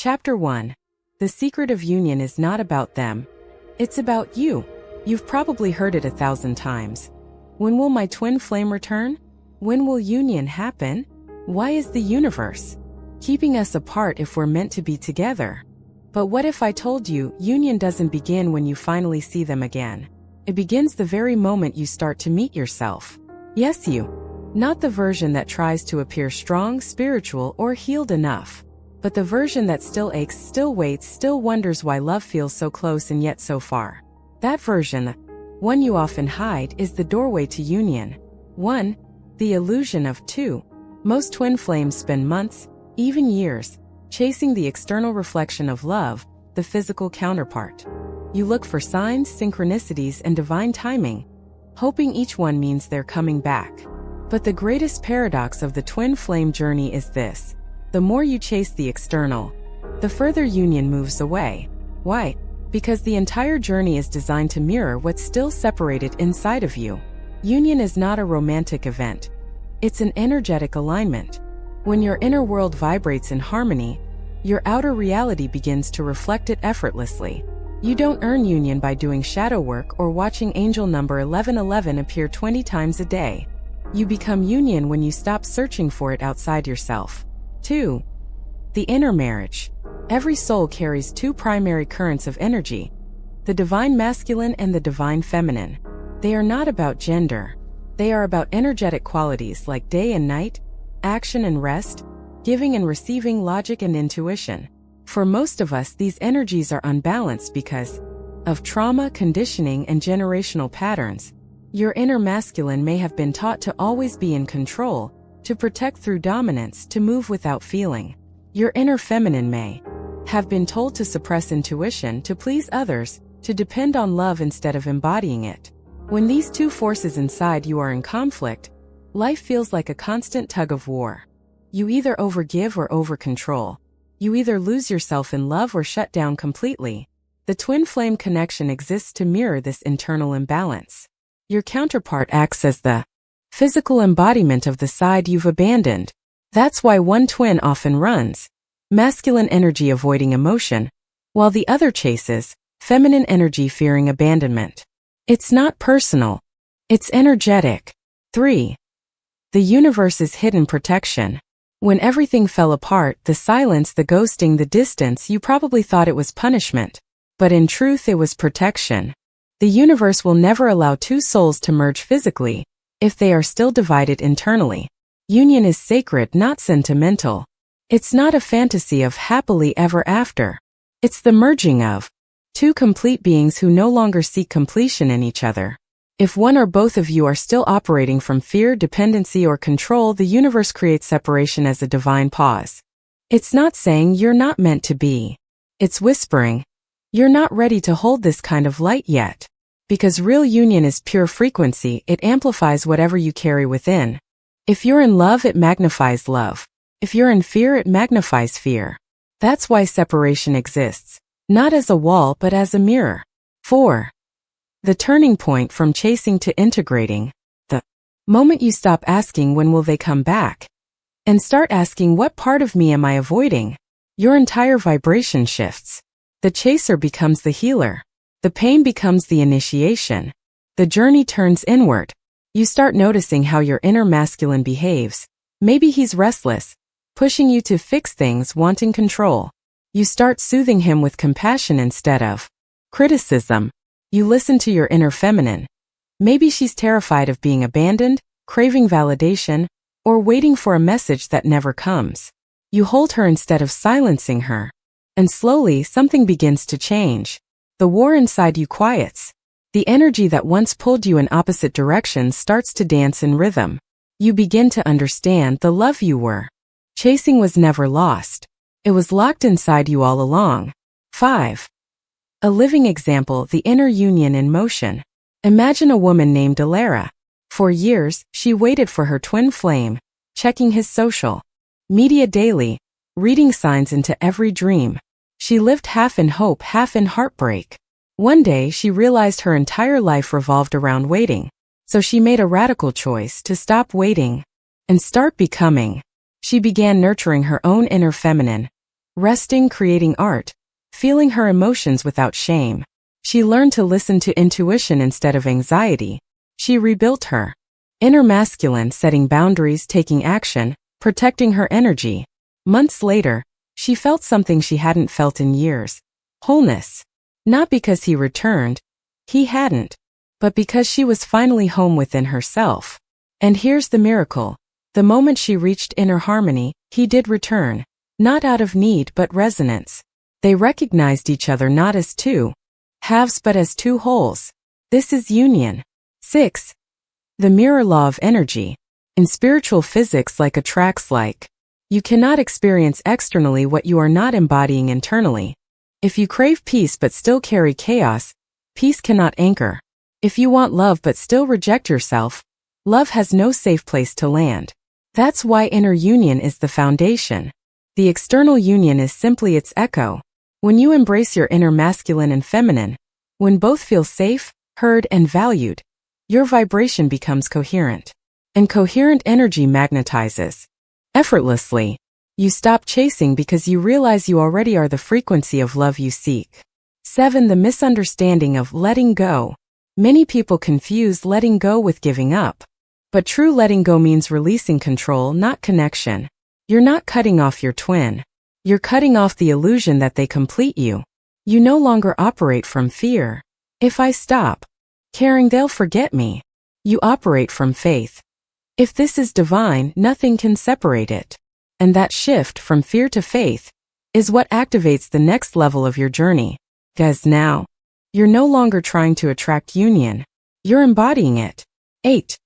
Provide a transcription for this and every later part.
Chapter 1. The secret of union is not about them. It's about you. You've probably heard it 1,000 times. When will my twin flame return? When will union happen? Why is the universe keeping us apart if we're meant to be together? But what if I told you union doesn't begin when you finally see them again? It begins the very moment you start to meet yourself. Yes, you. Not the version that tries to appear strong, spiritual, or healed enough, but the version that still aches, still waits, still wonders why love feels so close and yet so far. That version, one you often hide, is the doorway to union. 1. The illusion of 2. Most twin flames spend months, even years, chasing the external reflection of love, the physical counterpart. You look for signs, synchronicities, and divine timing, hoping each one means they're coming back. But the greatest paradox of the twin flame journey is this: the more you chase the external, the further union moves away. Why? Because the entire journey is designed to mirror what's still separated inside of you. Union is not a romantic event. It's an energetic alignment. When your inner world vibrates in harmony, your outer reality begins to reflect it effortlessly. You don't earn union by doing shadow work or watching angel number 1111 appear 20 times a day. You become union when you stop searching for it outside yourself. 2. The inner marriage. Every soul carries two primary currents of energy, the divine masculine and the divine feminine. They are not about gender. They are about energetic qualities like day and night, action and rest, giving and receiving, logic and intuition. For most of us, these energies are unbalanced because of trauma, conditioning, and generational patterns. Your inner masculine may have been taught to always be in control, to protect through dominance, to move without feeling. Your inner feminine may have been told to suppress intuition, to please others, to depend on love instead of embodying it. When these two forces inside you are in conflict, life feels like a constant tug of war. You either overgive or overcontrol. You either lose yourself in love or shut down completely. The twin flame connection exists to mirror this internal imbalance. Your counterpart acts as the physical embodiment of the side you've abandoned. That's why one twin often runs, masculine energy avoiding emotion, while the other chases, feminine energy fearing abandonment. It's not personal. It's energetic. 3. The universe's hidden protection. When everything fell apart, the silence, the ghosting, the distance, you probably thought it was punishment. But in truth, it was protection. The universe will never allow two souls to merge physically if they are still divided internally. Union is sacred, not sentimental. It's not a fantasy of happily ever after. It's the merging of two complete beings who no longer seek completion in each other. If one or both of you are still operating from fear, dependency, or control, the universe creates separation as a divine pause. It's not saying you're not meant to be. It's whispering, you're not ready to hold this kind of light yet. Because real union is pure frequency, it amplifies whatever you carry within. If you're in love, it magnifies love. If you're in fear, it magnifies fear. That's why separation exists, not as a wall but as a mirror. 4. The turning point from chasing to integrating. The moment you stop asking when will they come back, and start asking what part of me am I avoiding, your entire vibration shifts. The chaser becomes the healer. The pain becomes the initiation. The journey turns inward. You start noticing how your inner masculine behaves. Maybe he's restless, pushing you to fix things, wanting control. You start soothing him with compassion instead of criticism. You listen to your inner feminine. Maybe she's terrified of being abandoned, craving validation, or waiting for a message that never comes. You hold her instead of silencing her. And slowly, something begins to change. The war inside you quiets. The energy that once pulled you in opposite directions starts to dance in rhythm. You begin to understand the love you were chasing was never lost. It was locked inside you all along. 5. A living example, the inner union in motion. Imagine a woman named Alara. For years, she waited for her twin flame, checking his social media daily, reading signs into every dream. She lived half in hope, half in heartbreak. One day, she realized her entire life revolved around waiting. So she made a radical choice to stop waiting and start becoming. She began nurturing her own inner feminine, resting, creating art, feeling her emotions without shame. She learned to listen to intuition instead of anxiety. She rebuilt her inner masculine, setting boundaries, taking action, protecting her energy. Months later, she felt something she hadn't felt in years. Wholeness. Not because he returned. He hadn't. But because she was finally home within herself. And here's the miracle. The moment she reached inner harmony, he did return. Not out of need but resonance. They recognized each other not as two halves but as two wholes. This is union. 6. The mirror law of energy. In spiritual physics, like attracts like. You cannot experience externally what you are not embodying internally. If you crave peace but still carry chaos, peace cannot anchor. If you want love but still reject yourself, love has no safe place to land. That's why inner union is the foundation. The external union is simply its echo. When you embrace your inner masculine and feminine, when both feel safe, heard, and valued, your vibration becomes coherent. And coherent energy magnetizes. Effortlessly. You stop chasing because you realize you already are the frequency of love you seek. 7. The misunderstanding of letting go. Many people confuse letting go with giving up. But true letting go means releasing control, not connection. You're not cutting off your twin. You're cutting off the illusion that they complete you. You no longer operate from fear. If I stop caring, they'll forget me. You operate from faith. If this is divine, nothing can separate it. And that shift from fear to faith is what activates the next level of your journey. Because now, you're no longer trying to attract union. You're embodying it. 8.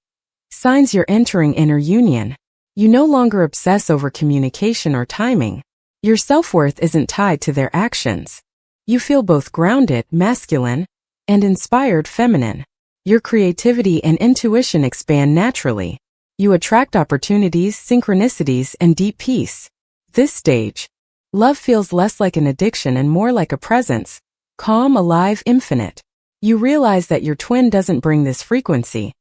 Signs you're entering inner union. You no longer obsess over communication or timing. Your self-worth isn't tied to their actions. You feel both grounded, masculine, and inspired, feminine. Your creativity and intuition expand naturally. You attract opportunities, synchronicities, and deep peace. This stage, love feels less like an addiction and more like a presence, calm, alive, infinite. You realize that your twin doesn't bring this frequency.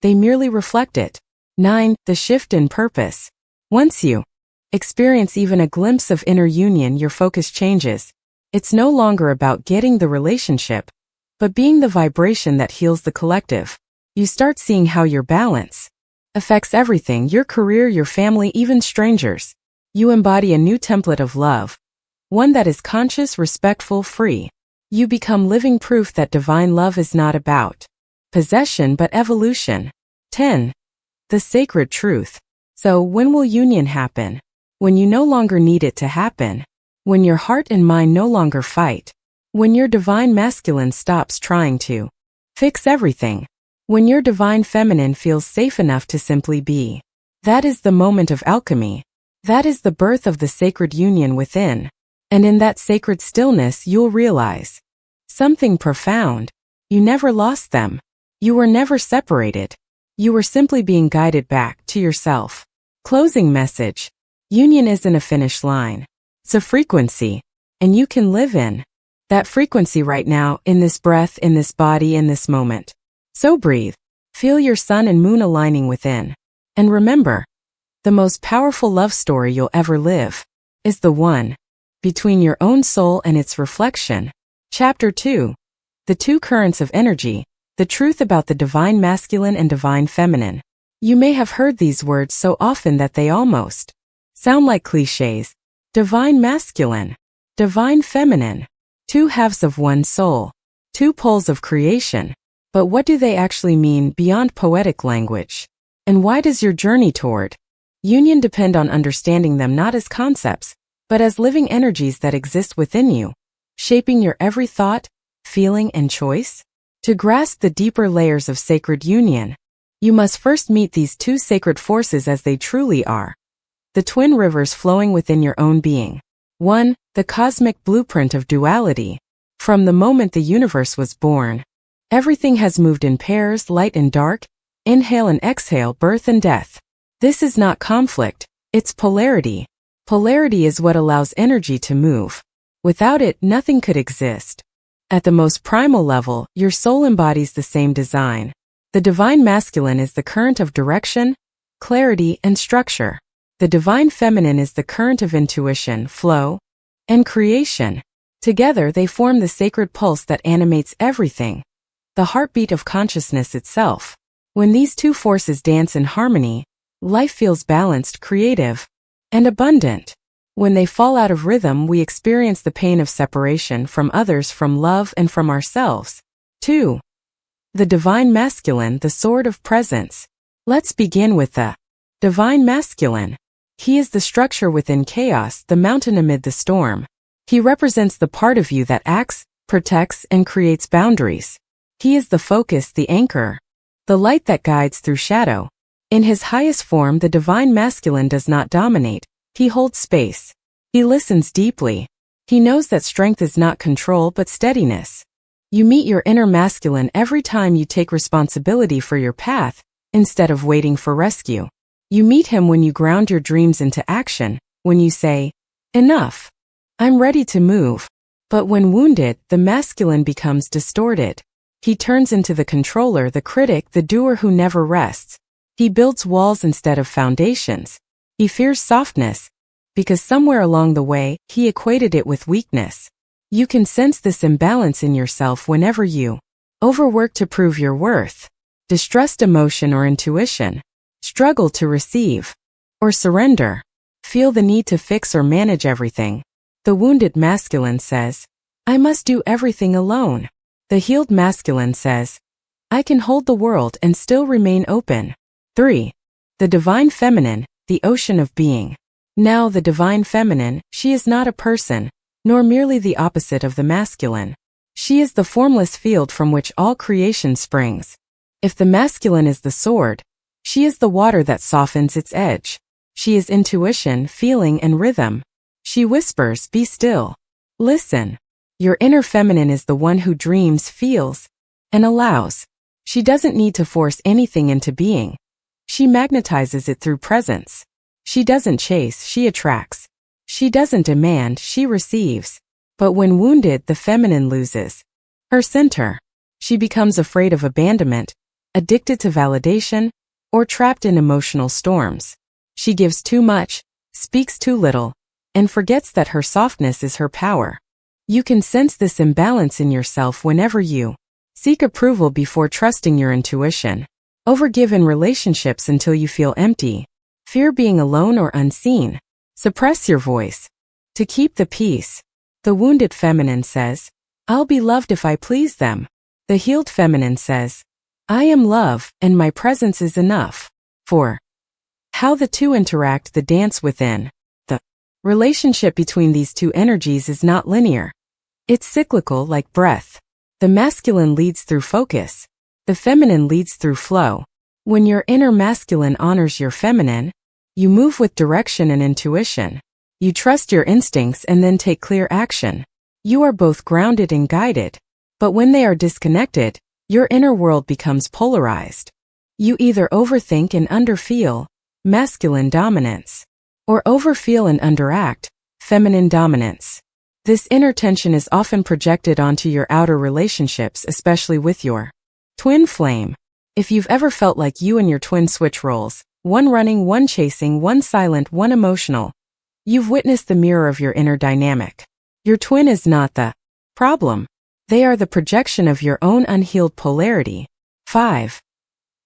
They merely reflect it. 9. The shift in purpose. Once you experience even a glimpse of inner union, your focus changes. It's no longer about getting the relationship, but being the vibration that heals the collective. You start seeing how your balance affects everything, your career, your family, even strangers. You embody a new template of love, one that is conscious, respectful, free. You become living proof that divine love is not about possession but evolution. 10. The sacred truth. So when will union happen? When you no longer need it to happen. When your heart and mind no longer fight. When your divine masculine stops trying to fix everything. When your divine feminine feels safe enough to simply be. That is the moment of alchemy. That is the birth of the sacred union within. And in that sacred stillness, you'll realize something profound. You never lost them. You were never separated. You were simply being guided back to yourself. Closing message. Union isn't a finish line. It's a frequency. And you can live in that frequency right now, in this breath, in this body, in this moment. So breathe. Feel your sun and moon aligning within. And remember, the most powerful love story you'll ever live is the one between your own soul and its reflection. Chapter 2. The two currents of energy. The truth about the divine masculine and divine feminine. You may have heard these words so often that they almost sound like cliches. Divine masculine. Divine feminine. Two halves of one soul. Two poles of creation. But what do they actually mean beyond poetic language? And why does your journey toward union depend on understanding them not as concepts, but as living energies that exist within you, shaping your every thought, feeling, and choice? To grasp the deeper layers of sacred union, you must first meet these two sacred forces as they truly are. The twin rivers flowing within your own being. 1. The cosmic blueprint of duality. From the moment the universe was born, everything has moved in pairs, light and dark, inhale and exhale, birth and death. This is not conflict, it's polarity. Polarity is what allows energy to move. Without it, nothing could exist. At the most primal level, your soul embodies the same design. The divine masculine is the current of direction, clarity, and structure. The divine feminine is the current of intuition, flow, and creation. Together they form the sacred pulse that animates everything, the heartbeat of consciousness itself. When these two forces dance in harmony, life feels balanced, creative, and abundant. When they fall out of rhythm, we experience the pain of separation from others, from love, and from ourselves. 2. The divine masculine, the sword of presence. Let's begin with the divine masculine. He is the structure within chaos, the mountain amid the storm. He represents the part of you that acts, protects, and creates boundaries. He is the focus, the anchor, the light that guides through shadow. In his highest form, the divine masculine does not dominate. He holds space. He listens deeply. He knows that strength is not control but steadiness. You meet your inner masculine every time you take responsibility for your path, instead of waiting for rescue. You meet him when you ground your dreams into action, when you say, "Enough. I'm ready to move." But when wounded, the masculine becomes distorted. He turns into the controller, the critic, the doer who never rests. He builds walls instead of foundations. He fears softness, because somewhere along the way, he equated it with weakness. You can sense this imbalance in yourself whenever you overwork to prove your worth, distrust emotion or intuition, struggle to receive or surrender, feel the need to fix or manage everything. The wounded masculine says, "I must do everything alone." The healed masculine says, "I can hold the world and still remain open." 3. The divine feminine, the ocean of being. Now the divine feminine, she is not a person, nor merely the opposite of the masculine. She is the formless field from which all creation springs. If the masculine is the sword, she is the water that softens its edge. She is intuition, feeling, and rhythm. She whispers, "Be still. Listen." Your inner feminine is the one who dreams, feels, and allows. She doesn't need to force anything into being. She magnetizes it through presence. She doesn't chase, she attracts. She doesn't demand, she receives. But when wounded, the feminine loses her center. She becomes afraid of abandonment, addicted to validation, or trapped in emotional storms. She gives too much, speaks too little, and forgets that her softness is her power. You can sense this imbalance in yourself whenever you seek approval before trusting your intuition, overgive in relationships until you feel empty, fear being alone or unseen, suppress your voice to keep the peace. The wounded feminine says, "I'll be loved if I please them." The healed feminine says, "I am love, and my presence is enough." 4. How the two interact, the dance within. The relationship between these two energies is not linear. It's cyclical, like breath. The masculine leads through focus. The feminine leads through flow. When your inner masculine honors your feminine, you move with direction and intuition. You trust your instincts and then take clear action. You are both grounded and guided. But when they are disconnected, your inner world becomes polarized. You either overthink and underfeel, masculine dominance, or overfeel and underact, feminine dominance. This inner tension is often projected onto your outer relationships, especially with your twin flame. If you've ever felt like you and your twin switch roles, one running, one chasing, one silent, one emotional, you've witnessed the mirror of your inner dynamic. Your twin is not the problem. They are the projection of your own unhealed polarity. 5.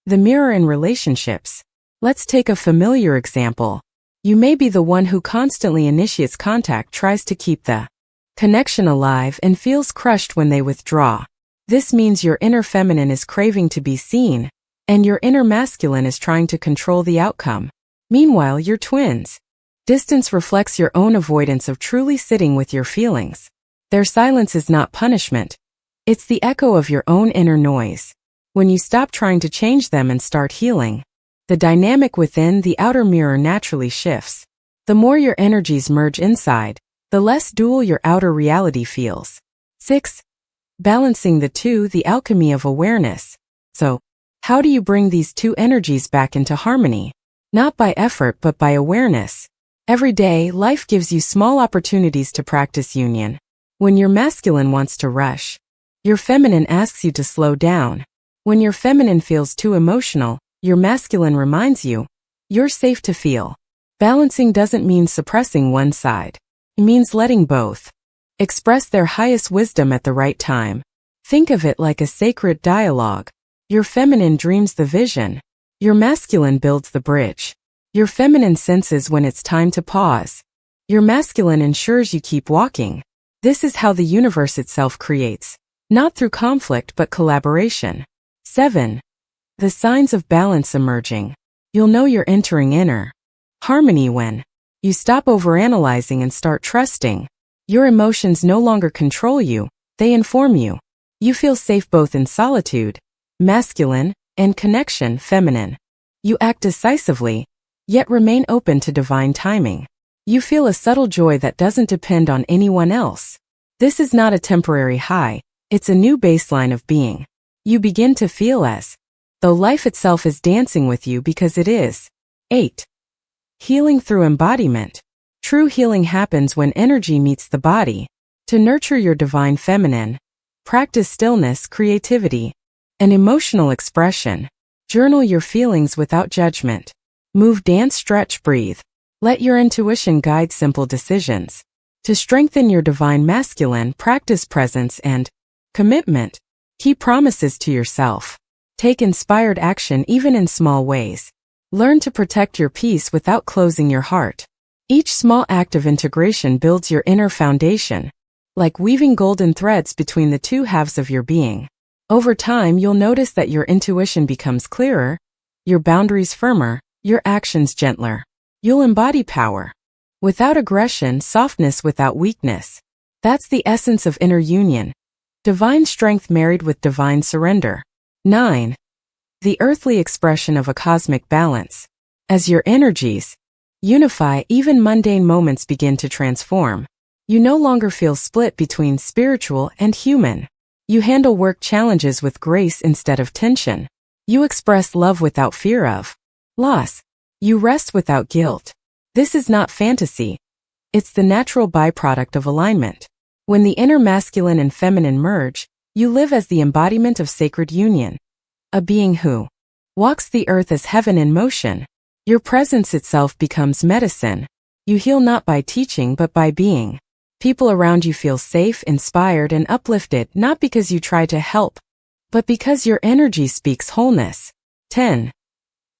The mirror in relationships. Let's take a familiar example. You may be the one who constantly initiates contact, tries to keep the connection alive, and feels crushed when they withdraw. This means your inner feminine is craving to be seen, and your inner masculine is trying to control the outcome. Meanwhile, you're twins. Distance reflects your own avoidance of truly sitting with your feelings. Their silence is not punishment. It's the echo of your own inner noise. When you stop trying to change them and start healing, the dynamic within the outer mirror naturally shifts. The more your energies merge inside, the less dual your outer reality feels. 6. Balancing the two, the alchemy of awareness. So, how do you bring these two energies back into harmony? Not by effort but by awareness. Every day, life gives you small opportunities to practice union. When your masculine wants to rush, your feminine asks you to slow down. When your feminine feels too emotional, your masculine reminds you, you're safe to feel. Balancing doesn't mean suppressing one side. It means letting both express their highest wisdom at the right time. Think of it like a sacred dialogue. Your feminine dreams the vision. Your masculine builds the bridge. Your feminine senses when it's time to pause. Your masculine ensures you keep walking. This is how the universe itself creates, not through conflict but collaboration. 7. The signs of balance emerging. You'll know you're entering inner harmony when you stop overanalyzing and start trusting. Your emotions no longer control you, they inform you. You feel safe both in solitude, masculine, and connection, feminine. You act decisively, yet remain open to divine timing. You feel a subtle joy that doesn't depend on anyone else. This is not a temporary high, it's a new baseline of being. You begin to feel as though life itself is dancing with you because it is. 8. Healing through embodiment. True healing happens when energy meets the body. To nurture your divine feminine, practice stillness, creativity, and emotional expression. Journal your feelings without judgment. Move, dance, stretch, breathe. Let your intuition guide simple decisions. To strengthen your divine masculine, practice presence and commitment. Keep promises to yourself. Take inspired action even in small ways. Learn to protect your peace without closing your heart. Each small act of integration builds your inner foundation, like weaving golden threads between the two halves of your being. Over time, you'll notice that your intuition becomes clearer, your boundaries firmer, your actions gentler. You'll embody power without aggression, softness without weakness. That's the essence of inner union. Divine strength married with divine surrender. 9. The earthly expression of a cosmic balance. As your energies unify, even mundane moments begin to transform. You no longer feel split between spiritual and human. You handle work challenges with grace instead of tension. You express love without fear of loss. You rest without guilt. This is not fantasy. It's the natural byproduct of alignment. When the inner masculine and feminine merge, you live as the embodiment of sacred union. A being who walks the earth as heaven in motion. Your presence itself becomes medicine. You heal not by teaching but by being. People around you feel safe, inspired, and uplifted not because you try to help, but because your energy speaks wholeness. 10.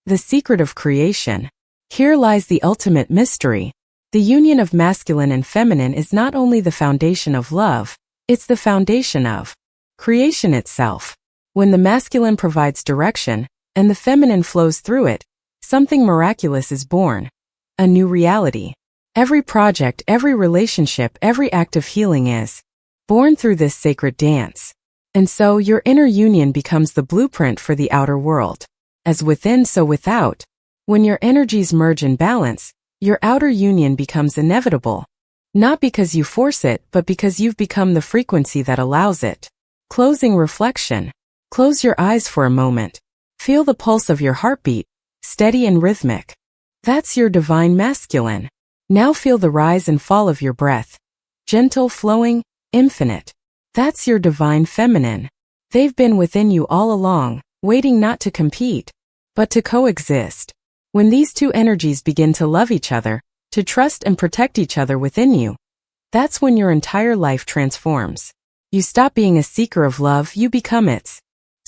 The secret of creation. Here lies the ultimate mystery. The union of masculine and feminine is not only the foundation of love, it's the foundation of creation itself. When the masculine provides direction, and the feminine flows through it, something miraculous is born. A new reality. Every project, every relationship, every act of healing is born through this sacred dance. And so your inner union becomes the blueprint for the outer world. As within, so without. When your energies merge in balance, your outer union becomes inevitable. Not because you force it, but because you've become the frequency that allows it. Closing reflection. Close your eyes for a moment. Feel the pulse of your heartbeat, steady and rhythmic. That's your divine masculine. Now feel the rise and fall of your breath. Gentle, flowing, infinite. That's your divine feminine. They've been within you all along, waiting not to compete, but to coexist. When these two energies begin to love each other, to trust and protect each other within you, that's when your entire life transforms. You stop being a seeker of love, you become its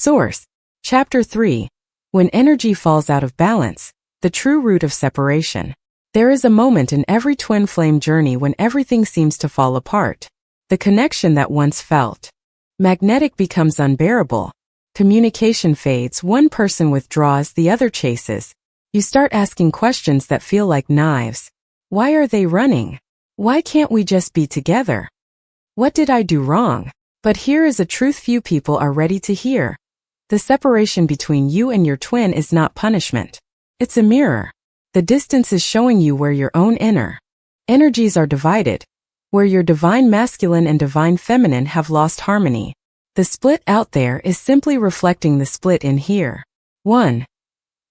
source. Chapter 3. When energy falls out of balance, the true root of separation. There is a moment in every twin flame journey when everything seems to fall apart. The connection that once felt magnetic becomes unbearable. Communication fades, one person withdraws, the other chases. You start asking questions that feel like knives. Why are they running? Why can't we just be together? What did I do wrong? But here is a truth few people are ready to hear. The separation between you and your twin is not punishment. It's a mirror. The distance is showing you where your own inner energies are divided, where your divine masculine and divine feminine have lost harmony. The split out there is simply reflecting the split in here. 1.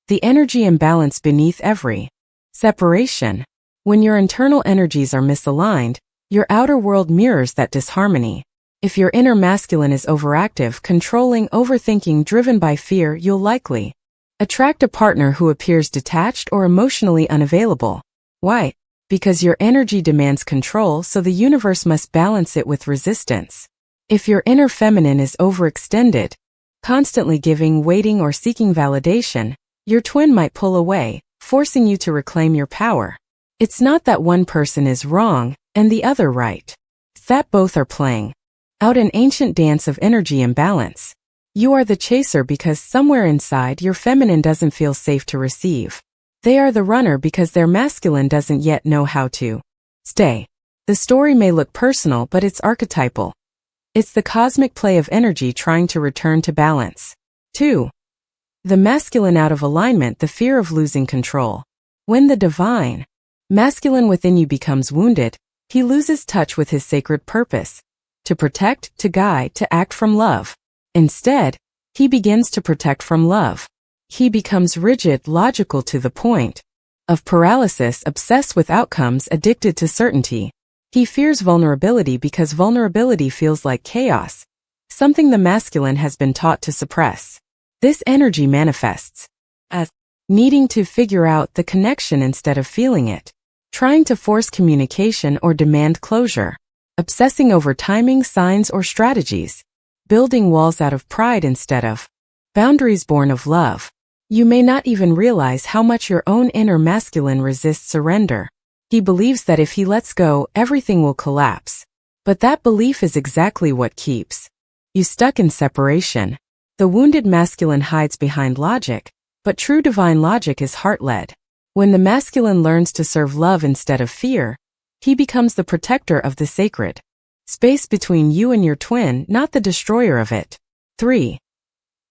The energy imbalance beneath every separation. When your internal energies are misaligned, your outer world mirrors that disharmony. If your inner masculine is overactive, controlling, overthinking, driven by fear, you'll likely attract a partner who appears detached or emotionally unavailable. Why? Because your energy demands control, so the universe must balance it with resistance. If your inner feminine is overextended, constantly giving, waiting, or seeking validation, your twin might pull away, forcing you to reclaim your power. It's not that one person is wrong and the other right. It's that both are playing out an ancient dance of energy imbalance. You are the chaser because somewhere inside your feminine doesn't feel safe to receive. They are the runner because their masculine doesn't yet know how to stay. The story may look personal, but it's archetypal. It's the cosmic play of energy trying to return to balance. 2. The masculine out of alignment, the fear of losing control. When the divine masculine within you becomes wounded, he loses touch with his sacred purpose. To protect, to guide, to act from love. Instead, he begins to protect from love. He becomes rigid, logical to the point of paralysis, obsessed with outcomes, addicted to certainty. He fears vulnerability because vulnerability feels like chaos, something the masculine has been taught to suppress. This energy manifests as needing to figure out the connection instead of feeling it, trying to force communication or demand closure, obsessing over timing, signs, or strategies, building walls out of pride instead of boundaries born of love. You may not even realize how much your own inner masculine resists surrender. He believes that if he lets go, everything will collapse. But that belief is exactly what keeps you stuck in separation. The wounded masculine hides behind logic, but true divine logic is heart-led. When the masculine learns to serve love instead of fear, he becomes the protector of the sacred space between you and your twin, not the destroyer of it. 3.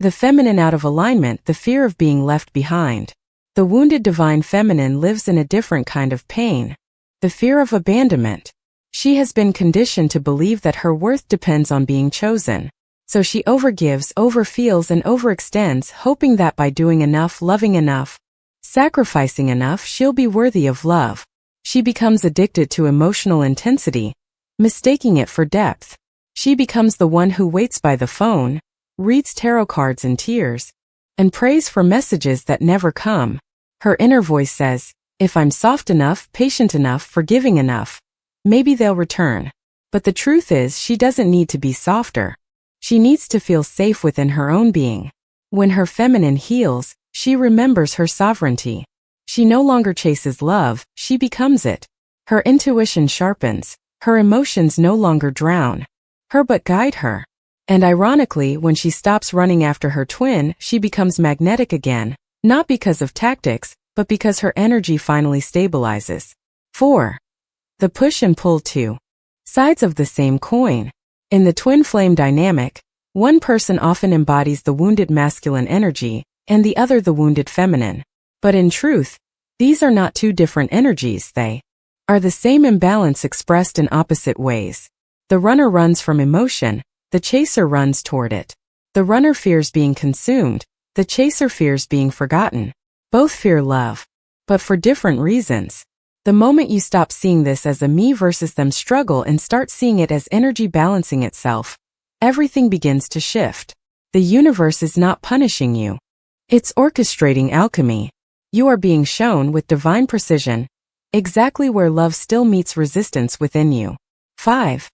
The feminine out of alignment, the fear of being left behind. The wounded divine feminine lives in a different kind of pain. The fear of abandonment. She has been conditioned to believe that her worth depends on being chosen. So she overgives, overfeels, and overextends, hoping that by doing enough, loving enough, sacrificing enough, she'll be worthy of love. She becomes addicted to emotional intensity, mistaking it for depth. She becomes the one who waits by the phone, reads tarot cards in tears, and prays for messages that never come. Her inner voice says, if I'm soft enough, patient enough, forgiving enough, maybe they'll return. But the truth is, she doesn't need to be softer. She needs to feel safe within her own being. When her feminine heals, she remembers her sovereignty. She no longer chases love, she becomes it. Her intuition sharpens. Her emotions no longer drown her but guide her. And ironically, when she stops running after her twin, she becomes magnetic again, not because of tactics, but because her energy finally stabilizes. 4. The push and pull, 2 sides of the same coin. In the twin flame dynamic, one person often embodies the wounded masculine energy, and the other the wounded feminine. But in truth, these are not two different energies, they are the same imbalance expressed in opposite ways. The runner runs from emotion, the chaser runs toward it. The runner fears being consumed, the chaser fears being forgotten. Both fear love, but for different reasons. The moment you stop seeing this as a me versus them struggle and start seeing it as energy balancing itself, everything begins to shift. The universe is not punishing you. It's orchestrating alchemy. You are being shown with divine precision exactly where love still meets resistance within you. 5.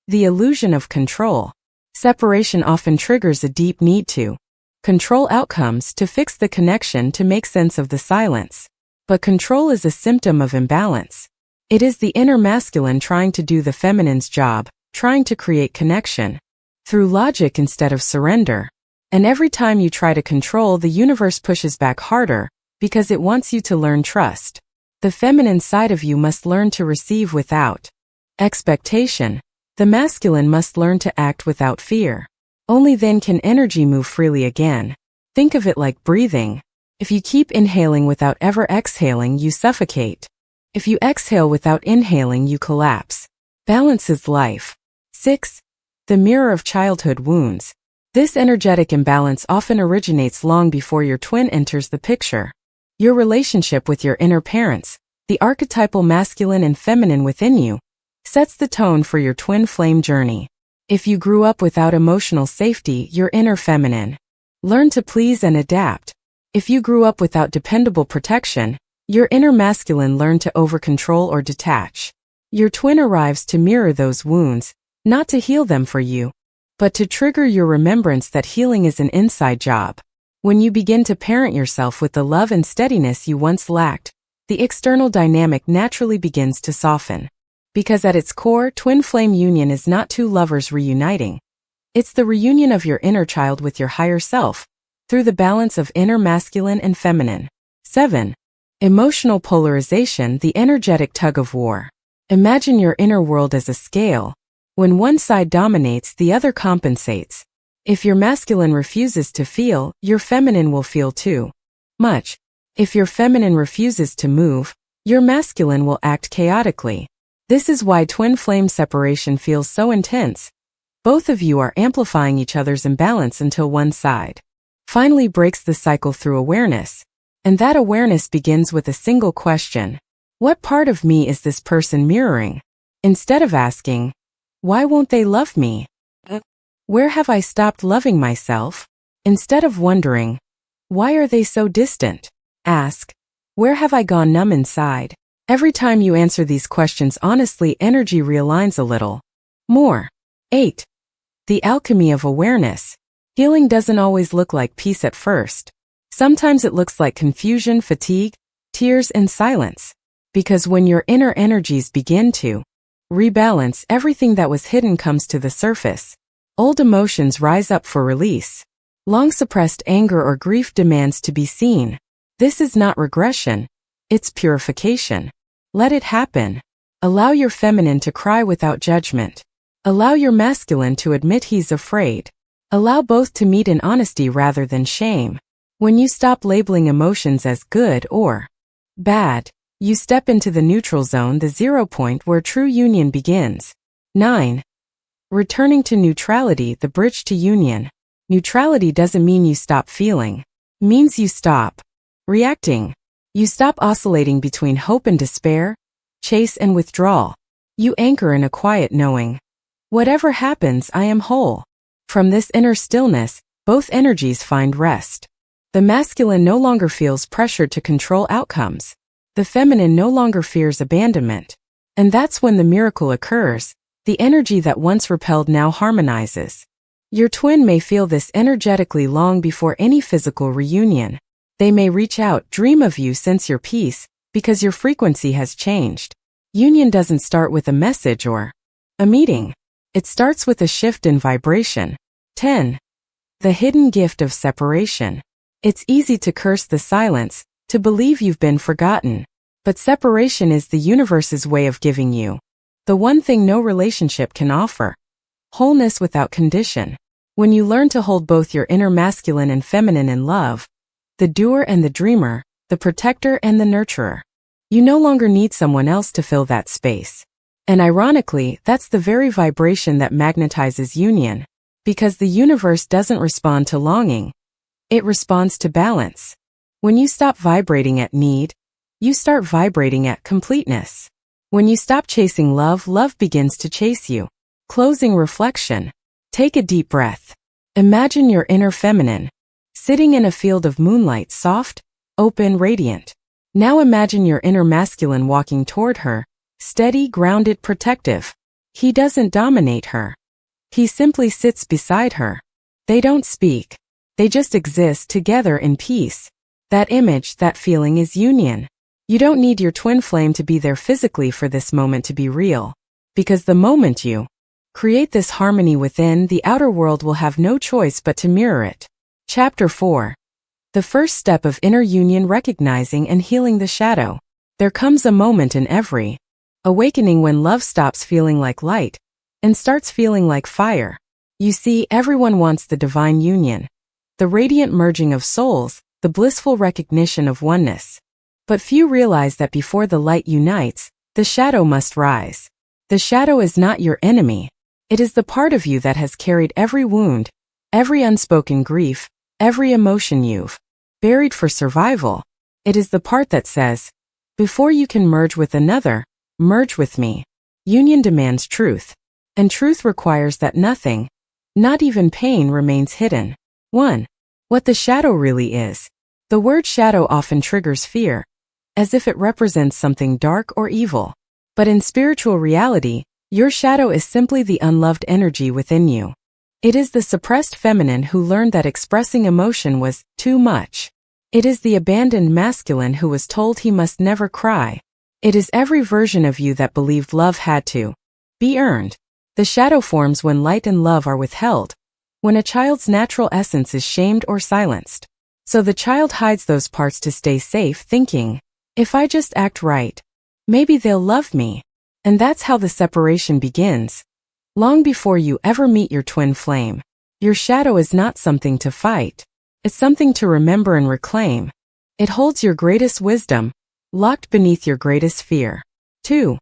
The illusion of control. Separation often triggers a deep need to control outcomes, to fix the connection, to make sense of the silence. But control is a symptom of imbalance. It is the inner masculine trying to do the feminine's job, trying to create connection through logic instead of surrender. And every time you try to control, the universe pushes back harder because it wants you to learn trust. The feminine side of you must learn to receive without expectation. The masculine must learn to act without fear. Only then can energy move freely again. Think of it like breathing. If you keep inhaling without ever exhaling, you suffocate. If you exhale without inhaling, you collapse. Balance is life. 6. The mirror of childhood wounds. This energetic imbalance often originates long before your twin enters the picture. Your relationship with your inner parents, the archetypal masculine and feminine within you, sets the tone for your twin flame journey. If you grew up without emotional safety, your inner feminine learned to please and adapt. If you grew up without dependable protection, Your inner masculine learned to overcontrol or detach. Your twin arrives to mirror those wounds, not to heal them for you, but to trigger your remembrance that healing is an inside job. When you begin to parent yourself with the love and steadiness you once lacked, the external dynamic naturally begins to soften. Because at its core, twin flame union is not two lovers reuniting. It's the reunion of your inner child with your higher self, through the balance of inner masculine and feminine. 7. Emotional polarization, the energetic tug of war. Imagine your inner world as a scale. When one side dominates, the other compensates. If your masculine refuses to feel, your feminine will feel too much. If your feminine refuses to move, your masculine will act chaotically. This is why twin flame separation feels so intense. Both of you are amplifying each other's imbalance until one side finally breaks the cycle through awareness. And that awareness begins with a single question. What part of me is this person mirroring? Instead of asking, why won't they love me? Where have I stopped loving myself? Instead of wondering, why are they so distant? Ask, where have I gone numb inside? Every time you answer these questions honestly, energy realigns a little more. 8. The alchemy of awareness. Healing doesn't always look like peace at first. Sometimes it looks like confusion, fatigue, tears, and silence. Because when your inner energies begin to rebalance, everything that was hidden comes to the surface. Old emotions rise up for release. Long-suppressed anger or grief demands to be seen. This is not regression. It's purification. Let it happen. Allow your feminine to cry without judgment. Allow your masculine to admit he's afraid. Allow both to meet in honesty rather than shame. When you stop labeling emotions as good or bad, you step into the neutral zone, the 0 point where true union begins. 9. Returning to neutrality, the bridge to union. Neutrality doesn't mean you stop feeling. It means you stop reacting. You stop oscillating between hope and despair, chase and withdrawal. You anchor in a quiet knowing. Whatever happens, I am whole. From this inner stillness, both energies find rest. The masculine no longer feels pressured to control outcomes. The feminine no longer fears abandonment. And that's when the miracle occurs. The energy that once repelled now harmonizes. Your twin may feel this energetically long before any physical reunion. They may reach out, dream of you, sense your peace, because your frequency has changed. Union doesn't start with a message or a meeting. It starts with a shift in vibration. 10. The hidden gift of separation. It's easy to curse the silence, to believe you've been forgotten. But separation is the universe's way of giving you the one thing no relationship can offer. Wholeness without condition. When you learn to hold both your inner masculine and feminine in love, the doer and the dreamer, the protector and the nurturer, you no longer need someone else to fill that space. And ironically, that's the very vibration that magnetizes union. Because the universe doesn't respond to longing. It responds to balance. When you stop vibrating at need, you start vibrating at completeness. When you stop chasing love, love begins to chase you. Closing reflection. Take a deep breath. Imagine your inner feminine, sitting in a field of moonlight, soft, open, radiant. Now imagine your inner masculine walking toward her, steady, grounded, protective. He doesn't dominate her. He simply sits beside her. They don't speak. They just exist together in peace. That image, that feeling is union. You don't need your twin flame to be there physically for this moment to be real. Because the moment you create this harmony within, the outer world will have no choice but to mirror it. Chapter 4. The first step of inner union: recognizing and healing the shadow. There comes a moment in every awakening when love stops feeling like light and starts feeling like fire. You see, everyone wants the divine union, the radiant merging of souls, the blissful recognition of oneness. But few realize that before the light unites, the shadow must rise. The shadow is not your enemy. It is the part of you that has carried every wound, every unspoken grief, every emotion you've buried for survival. It is the part that says, before you can merge with another, merge with me. Union demands truth. And truth requires that nothing, not even pain, remains hidden. 1. What the shadow really is. The word shadow often triggers fear. as if it represents something dark or evil. But in spiritual reality, your shadow is simply the unloved energy within you. It is the suppressed feminine who learned that expressing emotion was too much. It is the abandoned masculine who was told he must never cry. It is every version of you that believed love had to be earned. The shadow forms when light and love are withheld, when a child's natural essence is shamed or silenced. So the child hides those parts to stay safe, thinking, if I just act right, maybe they'll love me. And that's how the separation begins. Long before you ever meet your twin flame, your shadow is not something to fight. It's something to remember and reclaim. It holds your greatest wisdom, locked beneath your greatest fear. 2.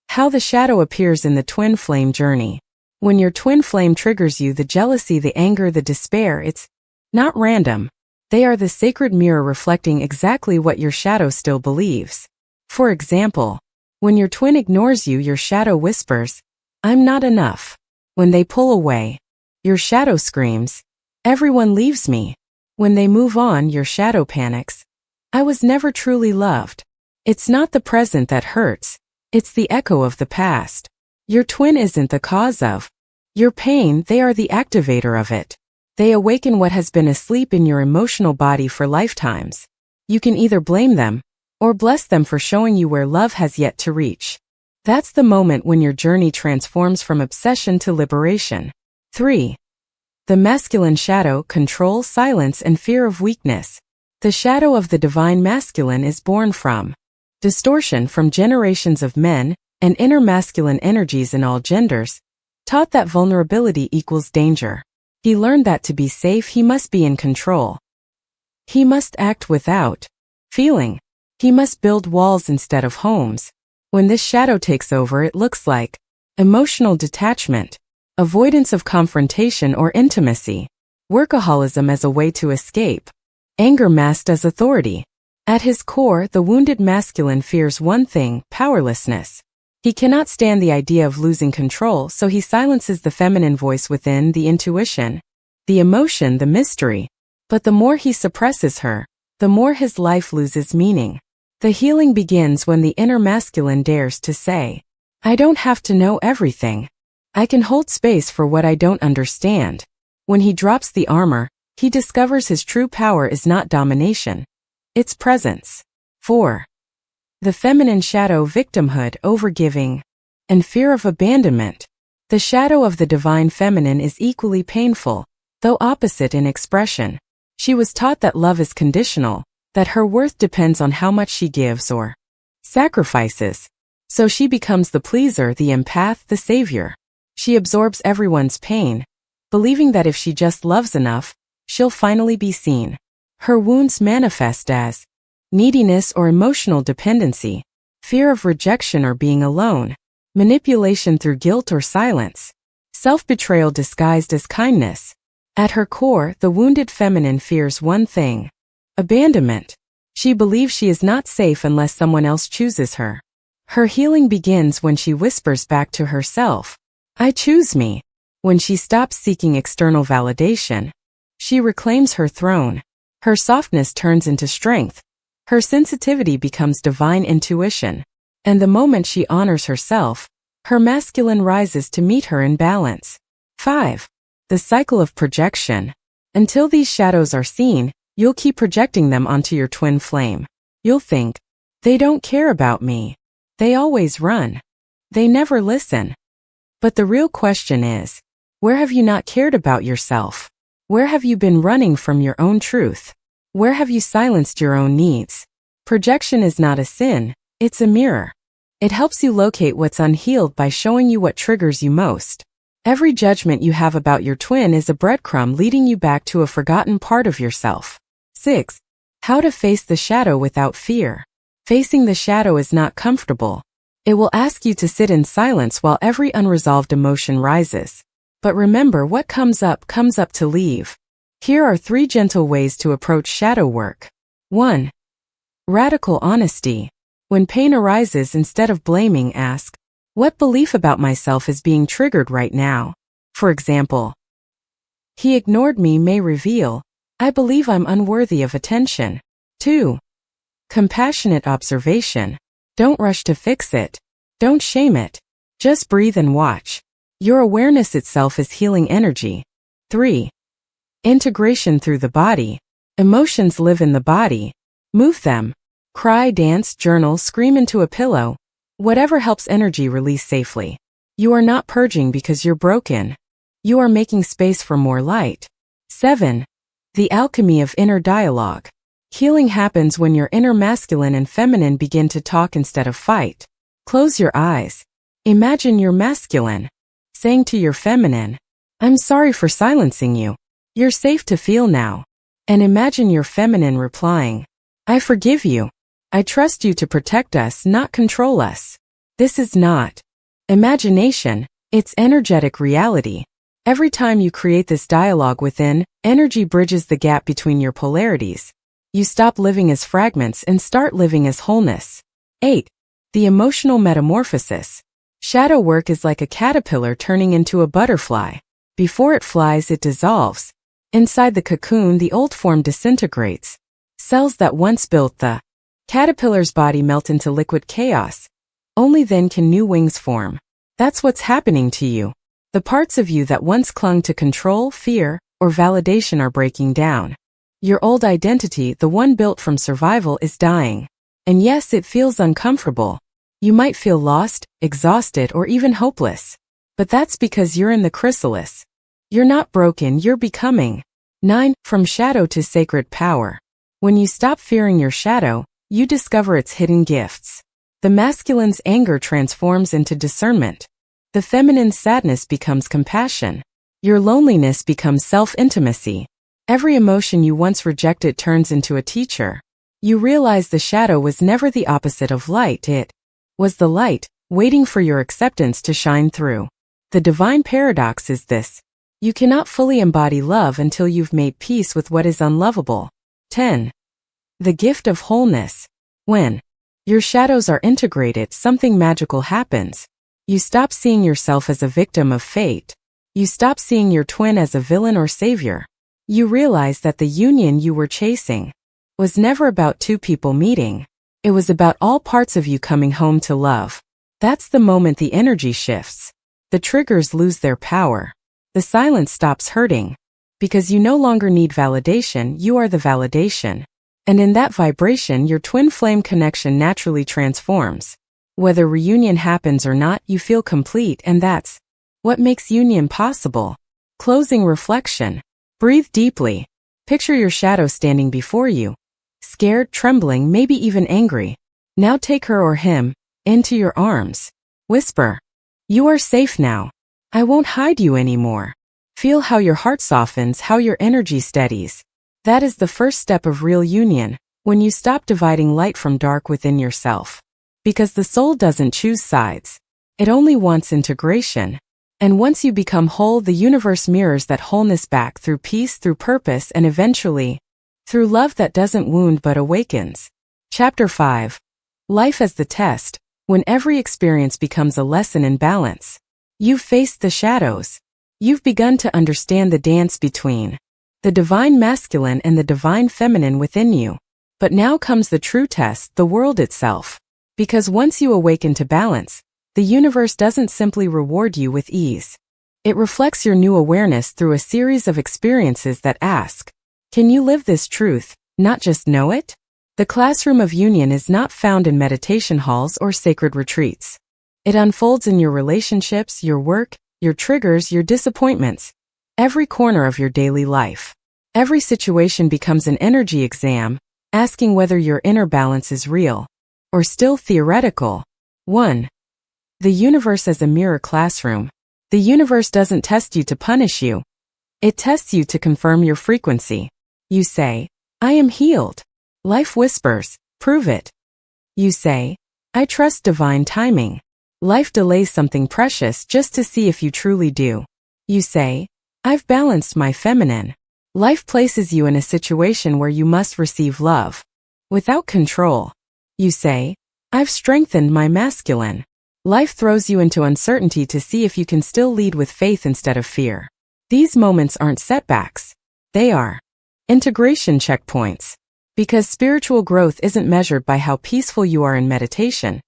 How the shadow appears in the twin flame journey. When your twin flame triggers you, the jealousy, the anger, the despair, it's not random. They are the sacred mirror reflecting exactly what your shadow still believes. For example, when your twin ignores you, your shadow whispers, I'm not enough. When they pull away, your shadow screams, everyone leaves me. When they move on, your shadow panics, I was never truly loved. It's not the present that hurts, it's the echo of the past. Your twin isn't the cause of your pain, they are the activator of it. They awaken what has been asleep in your emotional body for lifetimes. You can either blame them or bless them for showing you where love has yet to reach. That's the moment when your journey transforms from obsession to liberation. 3. The masculine shadow, control, silence, and fear of weakness. The shadow of the divine masculine is born from distortion from generations of men and inner masculine energies in all genders, taught that vulnerability equals danger. He learned that to be safe, he must be in control. He must act without feeling. He must build walls instead of homes. When this shadow takes over, it looks like emotional detachment, avoidance of confrontation or intimacy, workaholism as a way to escape, anger masked as authority. At his core, the wounded masculine fears one thing, powerlessness. He cannot stand the idea of losing control, so he silences the feminine voice within, the intuition, the emotion, the mystery. But the more he suppresses her, the more his life loses meaning. The healing begins when the inner masculine dares to say, I don't have to know everything. I can hold space for what I don't understand. When he drops the armor, he discovers his true power is not domination. It's presence. 4. The feminine shadow, victimhood, overgiving, and fear of abandonment. The shadow of the divine feminine is equally painful, though opposite in expression. She was taught that love is conditional, that her worth depends on how much she gives or sacrifices. So she becomes the pleaser, the empath, the savior. She absorbs everyone's pain, believing that if she just loves enough, she'll finally be seen. Her wounds manifest as neediness or emotional dependency, fear of rejection or being alone, manipulation through guilt or silence, self-betrayal disguised as kindness. At her core, the wounded feminine fears one thing, abandonment. She believes she is not safe unless someone else chooses her. Her healing begins when she whispers back to herself, I choose me. When she stops seeking external validation, she reclaims her throne. Her softness turns into strength. Her sensitivity becomes divine intuition. And the moment she honors herself, her masculine rises to meet her in balance. 5. The cycle of projection. Until these shadows are seen, you'll keep projecting them onto your twin flame. You'll think, they don't care about me. They always run. They never listen. But the real question is, where have you not cared about yourself? Where have you been running from your own truth? Where have you silenced your own needs? Projection is not a sin, it's a mirror. It helps you locate what's unhealed by showing you what triggers you most. Every judgment you have about your twin is a breadcrumb leading you back to a forgotten part of yourself. 6. How to face the shadow without fear. Facing the shadow is not comfortable. It will ask you to sit in silence while every unresolved emotion rises. But remember, what comes up to leave. Here are 3 gentle ways to approach shadow work. 1. Radical honesty. When pain arises, instead of blaming, ask, what belief about myself is being triggered right now? For example, he ignored me may reveal, I believe I'm unworthy of attention. 2. Compassionate observation. Don't rush to fix it. Don't shame it. Just breathe and watch. Your awareness itself is healing energy. 3. Integration through the body. Emotions live in the body. Move them. Cry, dance, journal, scream into a pillow. Whatever helps energy release safely. You are not purging because you're broken. You are making space for more light. 7. The alchemy of inner dialogue. Healing happens when your inner masculine and feminine begin to talk instead of fight. Close your eyes. Imagine your masculine saying to your feminine, "I'm sorry for silencing you. You're safe to feel now." And imagine your feminine replying, "I forgive you. I trust you to protect us, not control us." This is not imagination, it's energetic reality. Every time you create this dialogue within, energy bridges the gap between your polarities. You stop living as fragments and start living as wholeness. 8. The emotional metamorphosis. Shadow work is like a caterpillar turning into a butterfly. Before it flies, it dissolves. Inside the cocoon, the old form disintegrates. Cells that once built the caterpillar's body melt into liquid chaos. Only then can new wings form. That's what's happening to you. The parts of you that once clung to control, fear, or validation are breaking down. Your old identity, the one built from survival, is dying. And yes, it feels uncomfortable. You might feel lost, exhausted, or even hopeless. But that's because you're in the chrysalis. You're not broken, you're becoming. 9. From shadow to sacred power. When you stop fearing your shadow, you discover its hidden gifts. The masculine's anger transforms into discernment. The feminine's sadness becomes compassion. Your loneliness becomes self-intimacy. Every emotion you once rejected turns into a teacher. You realize the shadow was never the opposite of light, it was the light, waiting for your acceptance to shine through. The divine paradox is this: you cannot fully embody love until you've made peace with what is unlovable. 10. The gift of wholeness. When your shadows are integrated, something magical happens. You stop seeing yourself as a victim of fate. You stop seeing your twin as a villain or savior. You realize that the union you were chasing was never about two people meeting. It was about all parts of you coming home to love. That's the moment the energy shifts. The triggers lose their power. The silence stops hurting. Because you no longer need validation, you are the validation. And in that vibration, your twin flame connection naturally transforms. Whether reunion happens or not, you feel complete, and that's what makes union possible. Closing reflection. Breathe deeply. Picture your shadow standing before you. Scared, trembling, maybe even angry. Now take her or him into your arms. Whisper, "You are safe now. I won't hide you anymore." Feel how your heart softens, how your energy steadies. That is the first step of real union, when you stop dividing light from dark within yourself. Because the soul doesn't choose sides. It only wants integration. And once you become whole, the universe mirrors that wholeness back through peace, through purpose, and eventually, through love that doesn't wound but awakens. Chapter 5. Life as the test. When every experience becomes a lesson in balance. You've faced the shadows. You've begun to understand the dance between the divine masculine and the divine feminine within you. But now comes the true test, the world itself. Because once you awaken to balance, the universe doesn't simply reward you with ease. It reflects your new awareness through a series of experiences that ask, can you live this truth, not just know it? The classroom of union is not found in meditation halls or sacred retreats. It unfolds in your relationships, your work, your triggers, your disappointments, every corner of your daily life. Every situation becomes an energy exam, asking whether your inner balance is real or still theoretical. 1. The universe as a mirror classroom. The universe doesn't test you to punish you. It tests you to confirm your frequency. You say, I am healed. Life whispers, prove it. You say, I trust divine timing. Life delays something precious just to see if you truly do. You say, I've balanced my feminine. Life places you in a situation where you must receive love without control. You say, I've strengthened my masculine. Life throws you into uncertainty to see if you can still lead with faith instead of fear. These moments aren't setbacks. They are integration checkpoints. Because spiritual growth isn't measured by how peaceful you are in meditation.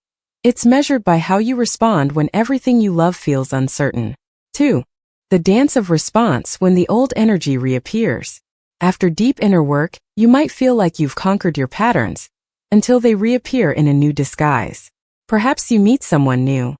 It's measured by how you respond when everything you love feels uncertain. 2. The dance of response when the old energy reappears. After deep inner work, you might feel like you've conquered your patterns, until they reappear in a new disguise. Perhaps you meet someone new,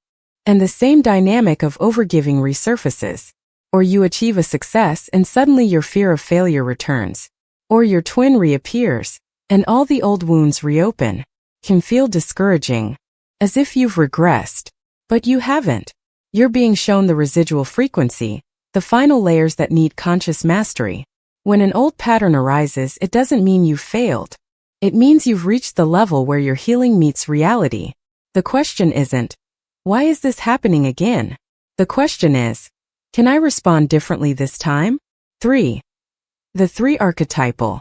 and the same dynamic of overgiving resurfaces. Or you achieve a success and suddenly your fear of failure returns. Or your twin reappears, and all the old wounds reopen. Can feel discouraging, as if you've regressed. But you haven't. You're being shown the residual frequency, the final layers that need conscious mastery. When an old pattern arises, it doesn't mean you've failed. It means you've reached the level where your healing meets reality. The question isn't, why is this happening again? The question is, can I respond differently this time? 3. The 3 archetypal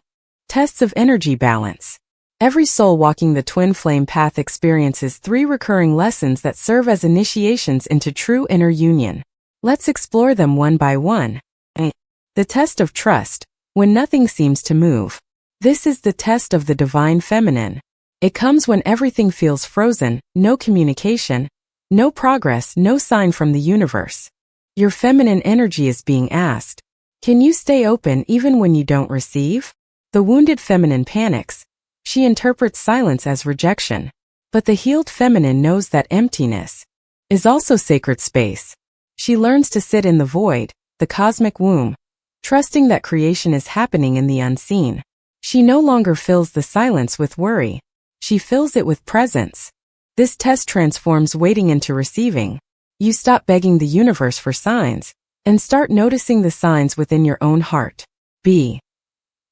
tests of energy balance. Every soul walking the twin flame path experiences 3 recurring lessons that serve as initiations into true inner union. Let's explore them one by one. The test of trust, when nothing seems to move. This is the test of the divine feminine. It comes when everything feels frozen, no communication, no progress, no sign from the universe. Your feminine energy is being asked, can you stay open even when you don't receive? The wounded feminine panics. She interprets silence as rejection. But the healed feminine knows that emptiness is also sacred space. She learns to sit in the void, the cosmic womb, trusting that creation is happening in the unseen. She no longer fills the silence with worry. She fills it with presence. This test transforms waiting into receiving. You stop begging the universe for signs, and start noticing the signs within your own heart. B.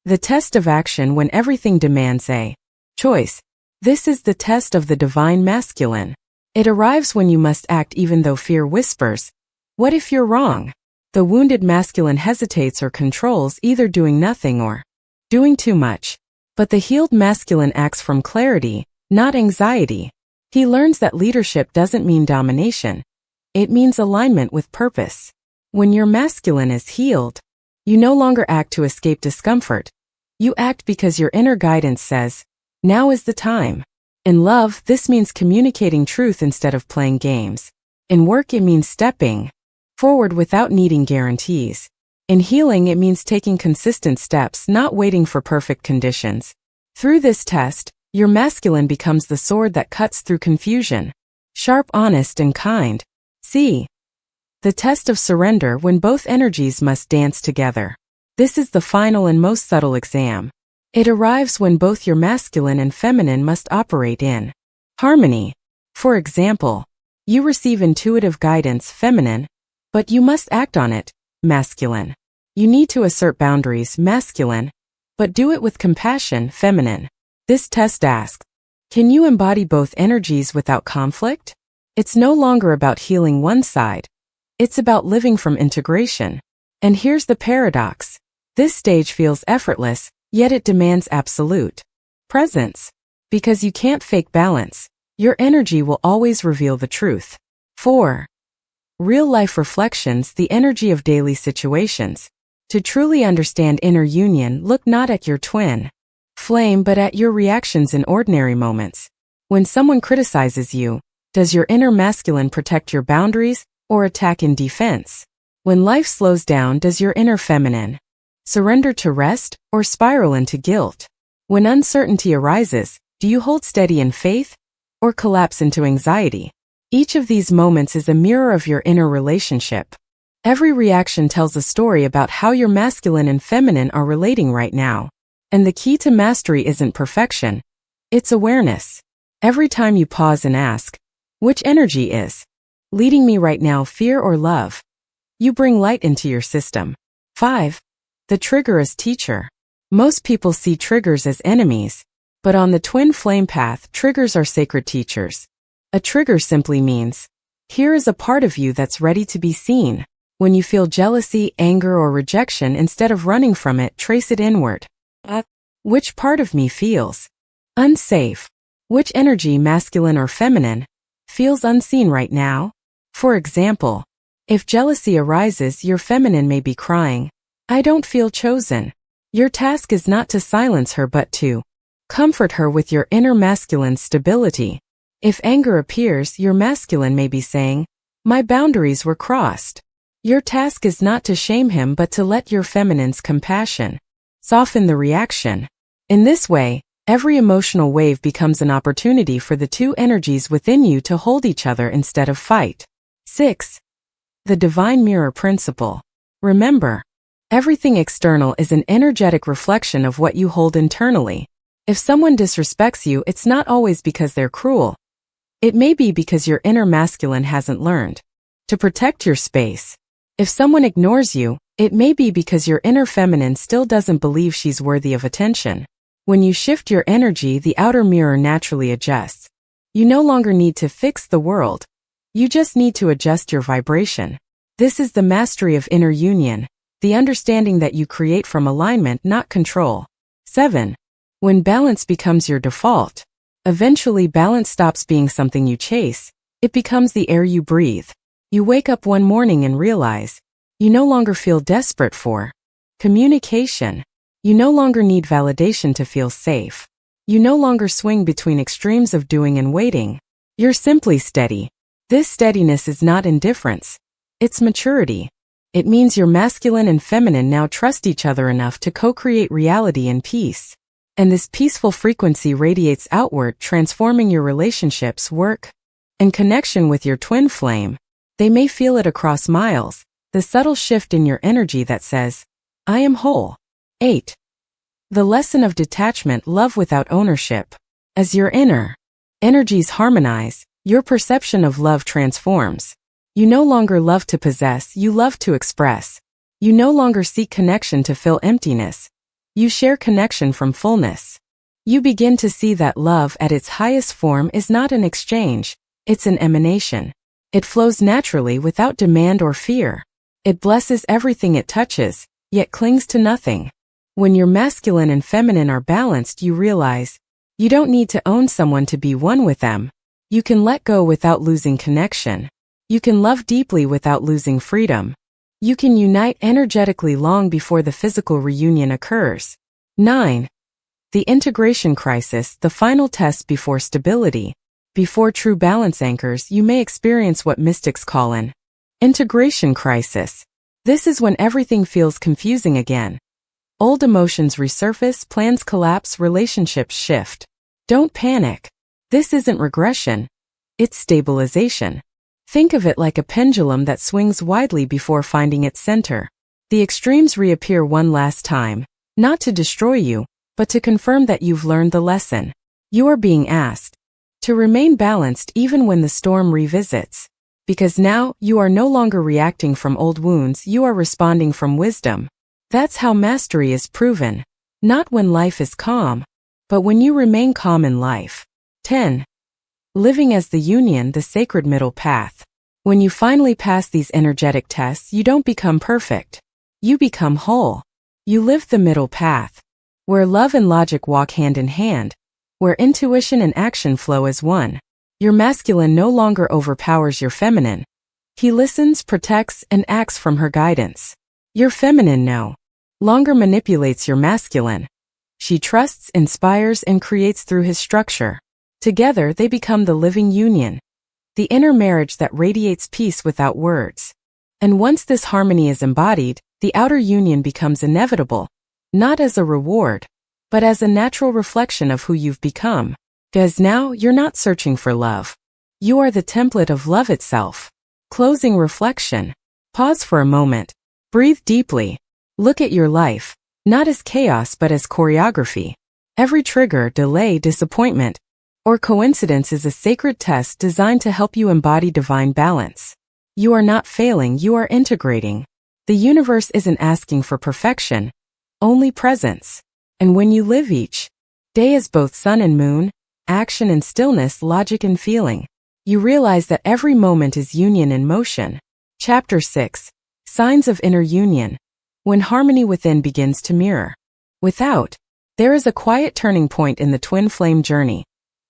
The test of action when everything demands a choice. This is the test of the divine masculine. It arrives when you must act even though fear whispers, what if you're wrong? The wounded masculine hesitates or controls, either doing nothing or doing too much. But the healed masculine acts from clarity, not anxiety. He learns that leadership doesn't mean domination. It means alignment with purpose. When your masculine is healed, you no longer act to escape discomfort. You act because your inner guidance says, now is the time. In love, this means communicating truth instead of playing games. In work, it means stepping forward without needing guarantees. In healing, it means taking consistent steps, not waiting for perfect conditions. Through this test, your masculine becomes the sword that cuts through confusion. Sharp, honest, and kind. C. The test of surrender when both energies must dance together. This is the final and most subtle exam. It arrives when both your masculine and feminine must operate in harmony. For example, you receive intuitive guidance, feminine, but you must act on it, masculine. You need to assert boundaries, masculine, but do it with compassion, feminine. This test asks, can you embody both energies without conflict? It's no longer about healing one side. It's about living from integration. And here's the paradox. This stage feels effortless, yet it demands absolute presence. Because you can't fake balance, your energy will always reveal the truth. 4. Real-life reflections, the energy of daily situations. To truly understand inner union, look not at your twin flame but at your reactions in ordinary moments. When someone criticizes you, does your inner masculine protect your boundaries or attack in defense? When life slows down, does your inner feminine surrender to rest or spiral into guilt? When uncertainty arises, do you hold steady in faith or collapse into anxiety? Each of these moments is a mirror of your inner relationship. Every reaction tells a story about how your masculine and feminine are relating right now. And the key to mastery isn't perfection, it's awareness. Every time you pause and ask, which energy is leading me right now, fear or love? You bring light into your system. 5. The trigger as teacher. Most people see triggers as enemies, but on the twin flame path, triggers are sacred teachers. A trigger simply means, here is a part of you that's ready to be seen. When you feel jealousy, anger, or rejection, instead of running from it, trace it inward. Which part of me feels unsafe? Which energy, masculine or feminine, feels unseen right now? For example, if jealousy arises, your feminine may be crying, I don't feel chosen. Your task is not to silence her but to Comfort her with your inner masculine stability. If anger appears, your masculine may be saying, "My boundaries were crossed." Your task is not to shame him but to let your feminine's compassion soften the reaction. In this way, every emotional wave becomes an opportunity for the two energies within you to hold each other instead of fight. 6. The divine mirror principle. Remember, everything external is an energetic reflection of what you hold internally. If someone disrespects you, it's not always because they're cruel. It may be because your inner masculine hasn't learned to protect your space. If someone ignores you, it may be because your inner feminine still doesn't believe she's worthy of attention. When you shift your energy, the outer mirror naturally adjusts. You no longer need to fix the world. You just need to adjust your vibration. This is the mastery of inner union, the understanding that you create from alignment, not control. 7. When balance becomes your default. Eventually, balance stops being something you chase. It becomes the air you breathe. You wake up one morning and realize you no longer feel desperate for communication. You no longer need validation to feel safe. You no longer swing between extremes of doing and waiting. You're simply steady. This steadiness is not indifference. It's maturity. It means your masculine and feminine now trust each other enough to co-create reality in peace. And this peaceful frequency radiates outward, transforming your relationships, work, and connection with your twin flame. They may feel it across miles, the subtle shift in your energy that says, "I am whole." 8. The lesson of detachment, love without ownership. As your inner energies harmonize, your perception of love transforms. You no longer love to possess, you love to express. You no longer seek connection to fill emptiness. You share connection from fullness. You begin to see that love at its highest form is not an exchange, it's an emanation. It flows naturally without demand or fear. It blesses everything it touches, yet clings to nothing. When your masculine and feminine are balanced, you realize you don't need to own someone to be one with them. You can let go without losing connection. You can love deeply without losing freedom. You can unite energetically long before the physical reunion occurs. 9. The integration crisis, the final test before stability. Before true balance anchors, you may experience what mystics call an integration crisis. This is when everything feels confusing again. Old emotions resurface, plans collapse, relationships shift. Don't panic. This isn't regression. It's stabilization. Think of it like a pendulum that swings widely before finding its center. The extremes reappear one last time, not to destroy you, but to confirm that you've learned the lesson. You are being asked to remain balanced even when the storm revisits. Because now, you are no longer reacting from old wounds, you are responding from wisdom. That's how mastery is proven. Not when life is calm, but when you remain calm in life. 10. Living as the union, the sacred middle path. When you finally pass these energetic tests, you don't become perfect. You become whole. You live the middle path, where love and logic walk hand in hand, where intuition and action flow as one. Your masculine no longer overpowers your feminine. He listens, protects, and acts from her guidance. Your feminine no longer manipulates your masculine. She trusts, inspires, and creates through his structure. Together, they become the living union, the inner marriage that radiates peace without words. And once this harmony is embodied, the outer union becomes inevitable, not as a reward, but as a natural reflection of who you've become. Because now, you're not searching for love. You are the template of love itself. Closing reflection. Pause for a moment. Breathe deeply. Look at your life, not as chaos but as choreography. Every trigger, delay, disappointment, or coincidence is a sacred test designed to help you embody divine balance. You are not failing, you are integrating. The universe isn't asking for perfection, only presence. And when you live each day as both sun and moon, action and stillness, logic and feeling, you realize that every moment is union in motion. Chapter 6. Signs of Inner Union. When harmony within begins to mirror without. There is a quiet turning point in the twin flame journey.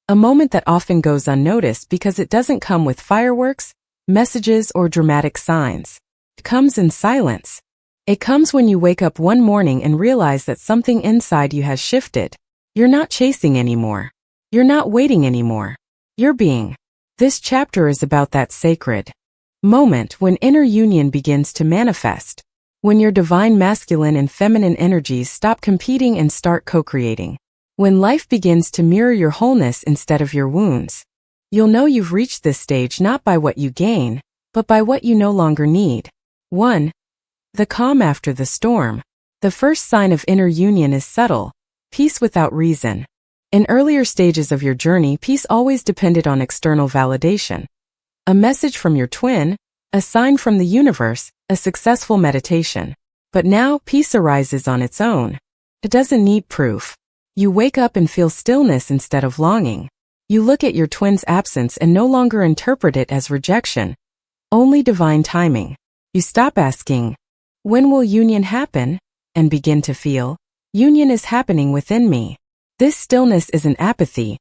A moment that often goes unnoticed because it doesn't come with fireworks, messages, or dramatic signs. It comes in silence. It comes when you wake up one morning and realize that something inside you has shifted. You're not chasing anymore. You're not waiting anymore. You're being. This chapter is about that sacred moment when inner union begins to manifest, when your divine masculine and feminine energies stop competing and start co-creating, when life begins to mirror your wholeness instead of your wounds. You'll know you've reached this stage not by what you gain, but by what you no longer need. 1. The calm after the storm. The first sign of inner union is subtle, peace without reason. In earlier stages of your journey, peace always depended on external validation. A message from your twin, a sign from the universe, a successful meditation. But now, peace arises on its own. It doesn't need proof. You wake up and feel stillness instead of longing. You look at your twin's absence and no longer interpret it as rejection, only divine timing. You stop asking, when will union happen? And begin to feel, union is happening within me. This stillness isn't apathy.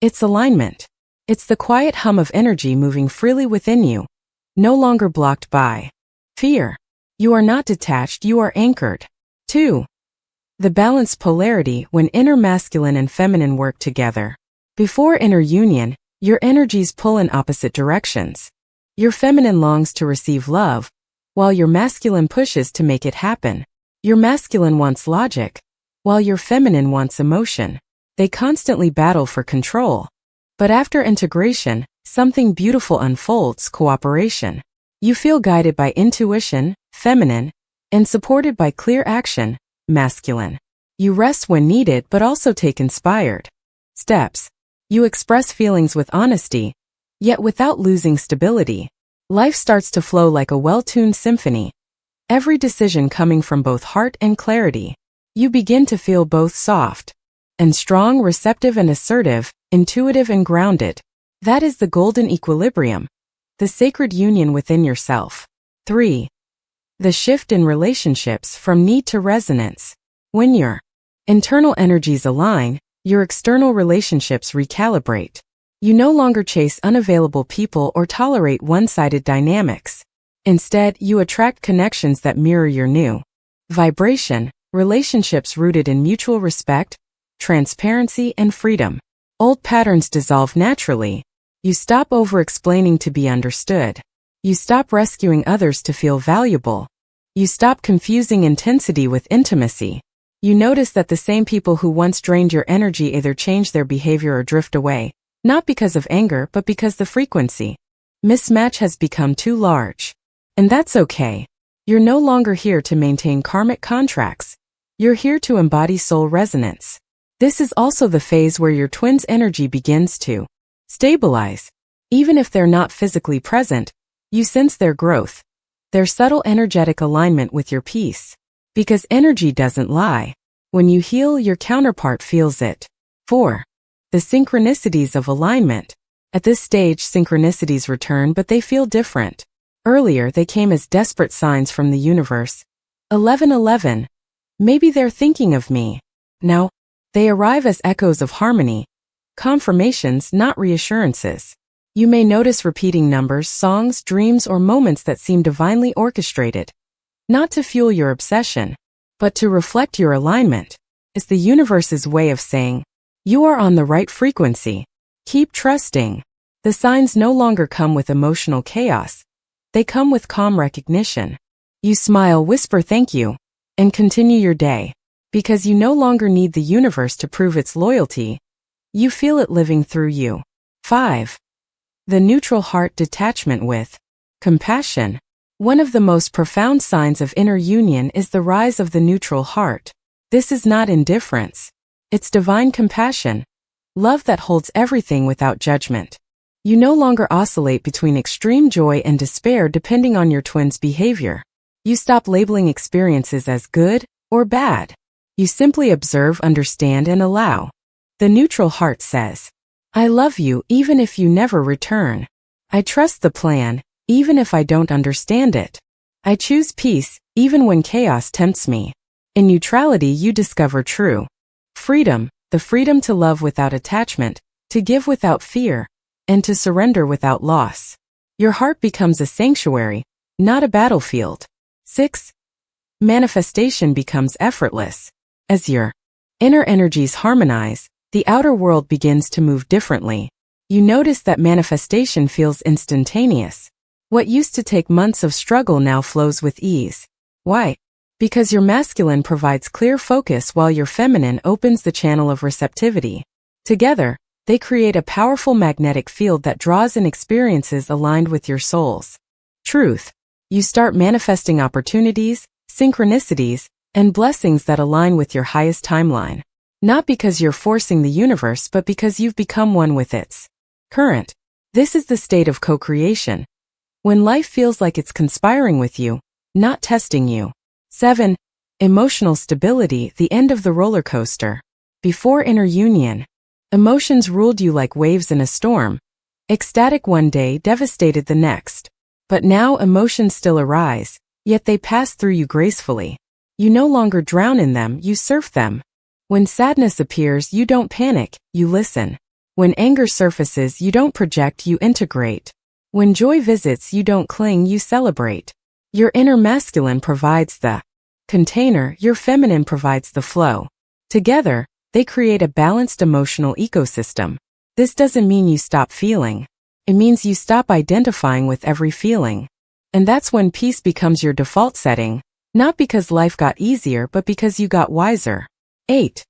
It's alignment. It's the quiet hum of energy moving freely within you, no longer blocked by fear. You are not detached, you are anchored. 2. The balanced polarity when inner masculine and feminine work together. Before inner union, your energies pull in opposite directions. Your feminine longs to receive love, while your masculine pushes to make it happen. Your masculine wants logic, while your feminine wants emotion. They constantly battle for control. But after integration, something beautiful unfolds: cooperation. You feel guided by intuition, feminine, and supported by clear action, masculine. You rest when needed but also take inspired steps. You express feelings with honesty, yet without losing stability. Life starts to flow like a well-tuned symphony, every decision coming from both heart and clarity. You begin to feel both soft and strong, receptive and assertive, intuitive and grounded. That is the golden equilibrium, the sacred union within yourself. 3. The shift in relationships from need to resonance. When your internal energies align, your external relationships recalibrate. You no longer chase unavailable people or tolerate one-sided dynamics. Instead, you attract connections that mirror your new vibration, relationships rooted in mutual respect, transparency, and freedom. Old patterns dissolve naturally. You stop over-explaining to be understood. You stop rescuing others to feel valuable. You stop confusing intensity with intimacy. You notice that the same people who once drained your energy either change their behavior or drift away, not because of anger but because the frequency mismatch has become too large. And that's okay. You're no longer here to maintain karmic contracts. You're here to embody soul resonance. This is also the phase where your twin's energy begins to stabilize. Even if they're not physically present, you sense their growth, their subtle energetic alignment with your peace. Because energy doesn't lie. When you heal, your counterpart feels it. 4. The synchronicities of alignment. At this stage, synchronicities return, but they feel different. Earlier, they came as desperate signs from the universe. 1111. Maybe they're thinking of me. Now, they arrive as echoes of harmony, confirmations, not reassurances. You may notice repeating numbers, songs, dreams, or moments that seem divinely orchestrated. Not to fuel your obsession, but to reflect your alignment. It's the universe's way of saying, you are on the right frequency. Keep trusting. The signs no longer come with emotional chaos. They come with calm recognition. You smile, whisper thank you, and continue your day. Because you no longer need the universe to prove its loyalty. You feel it living through you. 5. The neutral heart detachment with compassion. One of the most profound signs of inner union is the rise of the neutral heart. This is not indifference. It's divine compassion, love that holds everything without judgment. You no longer oscillate between extreme joy and despair depending on your twin's behavior. You stop labeling experiences as good or bad. You simply observe, understand, and allow. The neutral heart says, I love you even if you never return. I trust the plan, even if I don't understand it. I choose peace, even when chaos tempts me. In neutrality, you discover true freedom, the freedom to love without attachment, to give without fear, and to surrender without loss. Your heart becomes a sanctuary, not a battlefield. 6. Manifestation becomes effortless. As your Inner energies harmonize, the outer world begins to move differently. You notice that manifestation feels instantaneous. What used to take months of struggle now flows with ease. Why? Because your masculine provides clear focus while your feminine opens the channel of receptivity. Together, they create a powerful magnetic field that draws in experiences aligned with your soul's truth. You start manifesting opportunities, synchronicities, and blessings that align with your highest timeline. Not because you're forcing the universe, but because you've become one with its current. This is the state of co-creation, when life feels like it's conspiring with you, not testing you. 7. Emotional stability, the end of the roller coaster. Before inner union, emotions ruled you like waves in a storm. Ecstatic one day, devastated the next. But now emotions still arise, yet they pass through you gracefully. You no longer drown in them, you surf them. When sadness appears, you don't panic, you listen. When anger surfaces, you don't project, you integrate. When joy visits, you don't cling, you celebrate. Your inner masculine provides the container, your feminine provides the flow. Together, they create a balanced emotional ecosystem. This doesn't mean you stop feeling. It means you stop identifying with every feeling. And that's when peace becomes your default setting, not because life got easier, but because you got wiser. 8.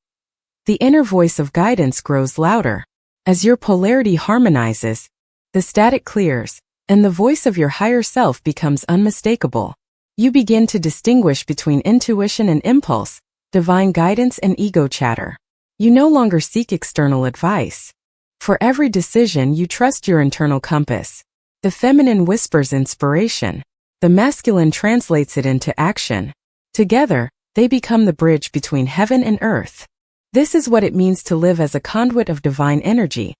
The inner voice of guidance grows louder. As your polarity harmonizes, the static clears, and the voice of your higher self becomes unmistakable. You begin to distinguish between intuition and impulse, divine guidance and ego chatter. You no longer seek external advice. For every decision, you trust your internal compass. The feminine whispers inspiration. The masculine translates it into action. Together, they become the bridge between heaven and earth. This is what it means to live as a conduit of divine energy.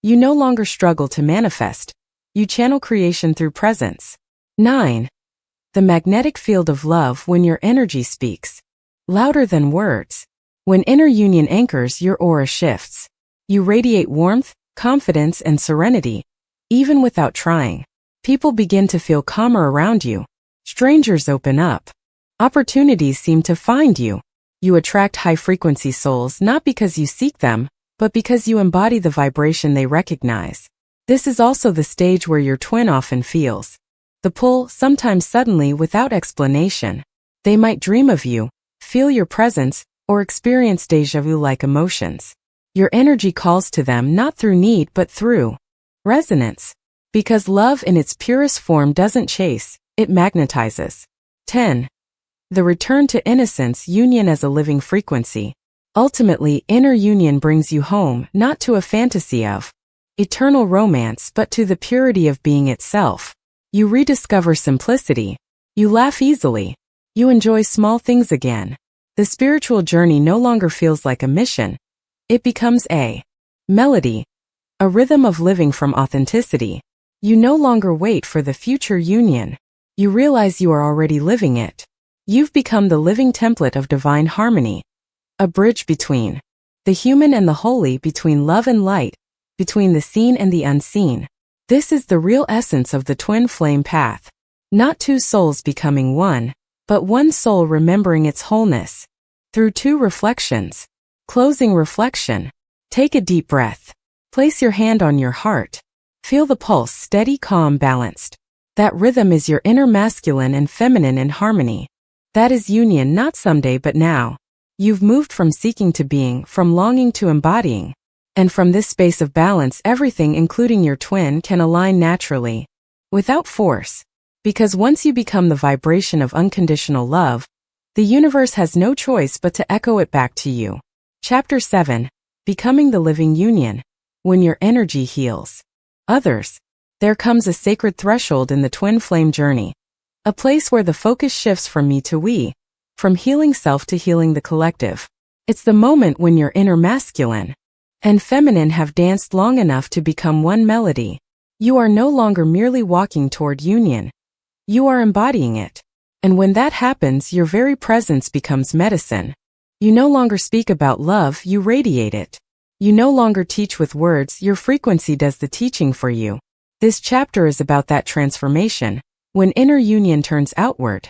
You no longer struggle to manifest. You channel creation through presence. 9. The magnetic field of love, when your energy speaks louder than words. When inner union anchors, your aura shifts. You radiate warmth, confidence, and serenity, even without trying. People begin to feel calmer around you. Strangers open up. Opportunities seem to find you. You attract high-frequency souls not because you seek them, but because you embody the vibration they recognize. This is also the stage where your twin often feels the pull, sometimes suddenly without explanation. They might dream of you, feel your presence, or experience déjà vu-like emotions. Your energy calls to them not through need but through resonance. Because love in its purest form doesn't chase, it magnetizes. 10. The return to innocence, union as a living frequency. Ultimately, inner union brings you home, not to a fantasy of eternal romance, but to the purity of being itself. You rediscover simplicity. You laugh easily. You enjoy small things again. The spiritual journey no longer feels like a mission. It becomes a melody, a rhythm of living from authenticity. You no longer wait for the future union. You realize you are already living it. You've become the living template of divine harmony, a bridge between the human and the holy, between love and light, between the seen and the unseen. This is the real essence of the twin flame path. Not two souls becoming one, but one soul remembering its wholeness. Through two reflections. Closing reflection. Take a deep breath. Place your hand on your heart. Feel the pulse, steady, calm, balanced. That rhythm is your inner masculine and feminine in harmony. That is union, not someday but now. You've moved from seeking to being, from longing to embodying. And from this space of balance, everything, including your twin, can align naturally, without force. Because once you become the vibration of unconditional love, the universe has no choice but to echo it back to you. Chapter 7. Becoming the living union. When your energy heals others, there comes a sacred threshold in the twin flame journey. A place where the focus shifts from me to we, from healing self to healing the collective. It's the moment when your inner masculine and feminine have danced long enough to become one melody. You are no longer merely walking toward union. You are embodying it. And when that happens, your very presence becomes medicine. You no longer speak about love, you radiate it. You no longer teach with words, your frequency does the teaching for you. This chapter is about that transformation, when inner union turns outward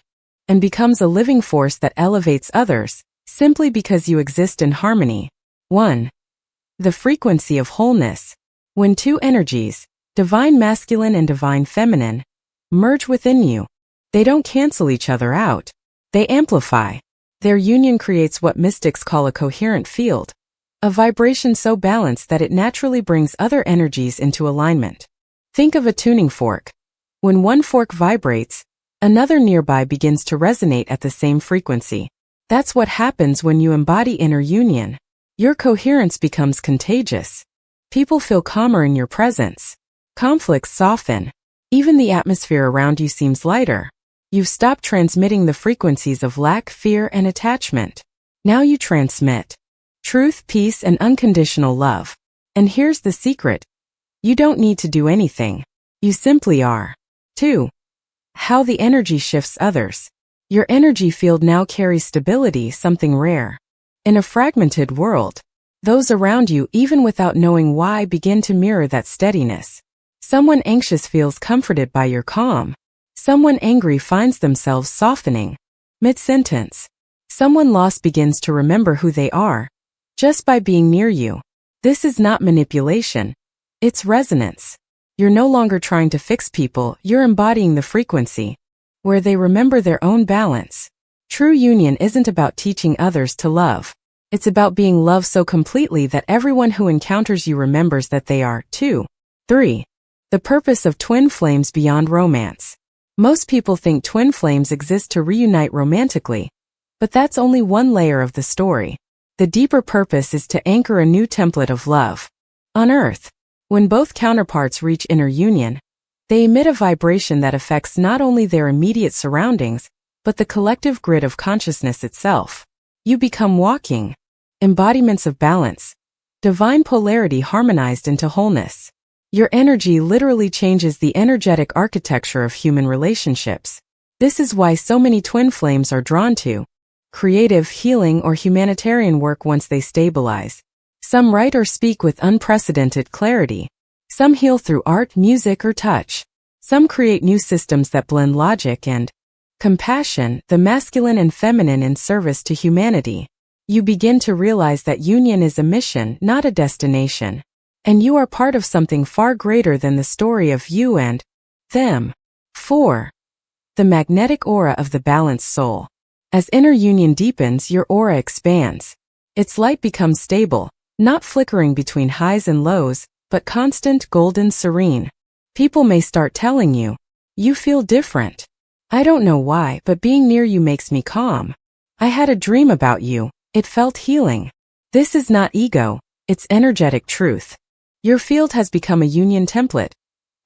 and becomes a living force that elevates others, simply because you exist in harmony. 1. The frequency of wholeness. When two energies, divine masculine and divine feminine, merge within you, they don't cancel each other out. They amplify. Their union creates what mystics call a coherent field, a vibration so balanced that it naturally brings other energies into alignment. Think of a tuning fork. When one fork vibrates, another nearby begins to resonate at the same frequency. That's what happens when you embody inner union. Your coherence becomes contagious. People feel calmer in your presence. Conflicts soften. Even the atmosphere around you seems lighter. You've stopped transmitting the frequencies of lack, fear, and attachment. Now you transmit truth, peace, and unconditional love. And here's the secret. You don't need to do anything. You simply are. 2. How the energy shifts others. Your energy field now carries stability, something rare. In a fragmented world, those around you, even without knowing why, begin to mirror that steadiness. Someone anxious feels comforted by your calm. Someone angry finds themselves softening mid-sentence. Someone lost begins to remember who they are, just by being near you. This is not manipulation. It's resonance. You're no longer trying to fix people, you're embodying the frequency, where they remember their own balance. True union isn't about teaching others to love. It's about being loved so completely that everyone who encounters you remembers that they are, too. 3. The purpose of twin flames beyond romance. Most people think twin flames exist to reunite romantically, but that's only one layer of the story. The deeper purpose is to anchor a new template of love on Earth. When both counterparts reach inner union, they emit a vibration that affects not only their immediate surroundings, but the collective grid of consciousness itself. You become walking embodiments of balance, divine polarity harmonized into wholeness. Your energy literally changes the energetic architecture of human relationships. This is why so many twin flames are drawn to creative, healing, or humanitarian work once they stabilize. Some write or speak with unprecedented clarity. Some heal through art, music, or touch. Some create new systems that blend logic and compassion, the masculine and feminine in service to humanity. You begin to realize that union is a mission, not a destination. And you are part of something far greater than the story of you and them. 4. The magnetic aura of the balanced soul. As inner union deepens, your aura expands. Its light becomes stable, not flickering between highs and lows, but constant, golden, serene. People may start telling you, you feel different. I don't know why, but being near you makes me calm. I had a dream about you. It felt healing. This is not ego, it's energetic truth. Your field has become a union template,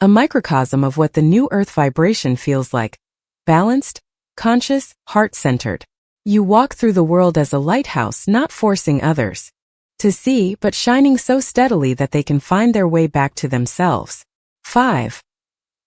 a microcosm of what the new earth vibration feels like. Balanced, conscious, heart-centered. You walk through the world as a lighthouse, not forcing others to see, but shining so steadily that they can find their way back to themselves. 5.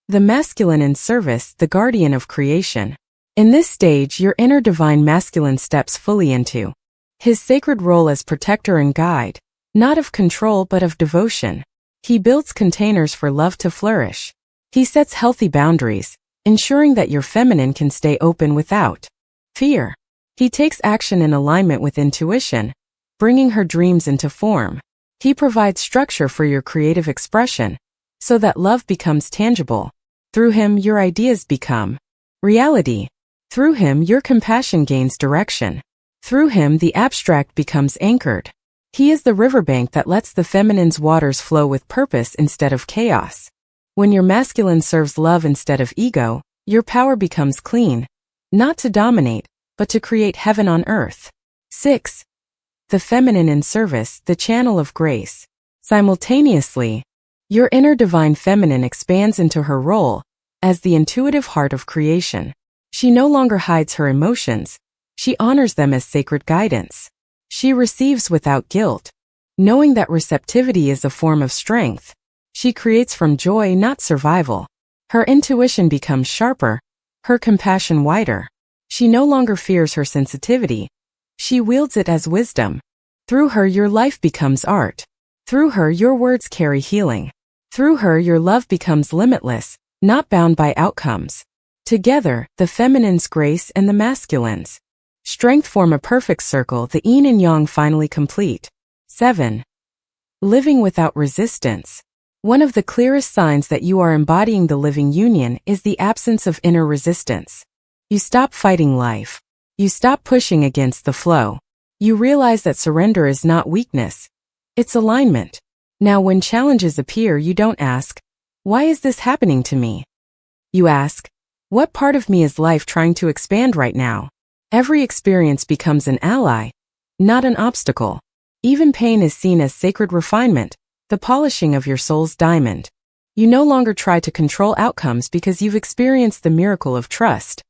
The masculine in service, the guardian of creation. In this stage, your inner divine masculine steps fully into his sacred role as protector and guide, not of control but of devotion. He builds containers for love to flourish. He sets healthy boundaries, ensuring that your feminine can stay open without fear. He takes action in alignment with intuition, bringing her dreams into form. He provides structure for your creative expression, so that love becomes tangible. Through him, your ideas become reality. Through him, your compassion gains direction. Through him, the abstract becomes anchored. He is the riverbank that lets the feminine's waters flow with purpose instead of chaos. When your masculine serves love instead of ego, your power becomes clean, not to dominate, but to create heaven on earth. 6. The feminine in service, the channel of grace. Simultaneously, your inner divine feminine expands into her role as the intuitive heart of creation. She no longer hides her emotions. She honors them as sacred guidance. She receives without guilt, knowing that receptivity is a form of strength. She creates from joy, not survival. Her intuition becomes sharper, her compassion wider. She no longer fears her sensitivity. She wields it as wisdom. Through her, your life becomes art. Through her, your words carry healing. Through her, your love becomes limitless, not bound by outcomes. Together, the feminine's grace and the masculine's Strength form a perfect circle, the yin and yang finally complete. 7. Living without resistance. One of the clearest signs that you are embodying the living union is the absence of inner resistance. You stop fighting life. You stop pushing against the flow. You realize that surrender is not weakness. It's alignment. Now when challenges appear, you don't ask, "Why is this happening to me?" You ask, "What part of me is life trying to expand right now?" Every experience becomes an ally, not an obstacle. Even pain is seen as sacred refinement, the polishing of your soul's diamond. You no longer try to control outcomes because you've experienced the miracle of trust.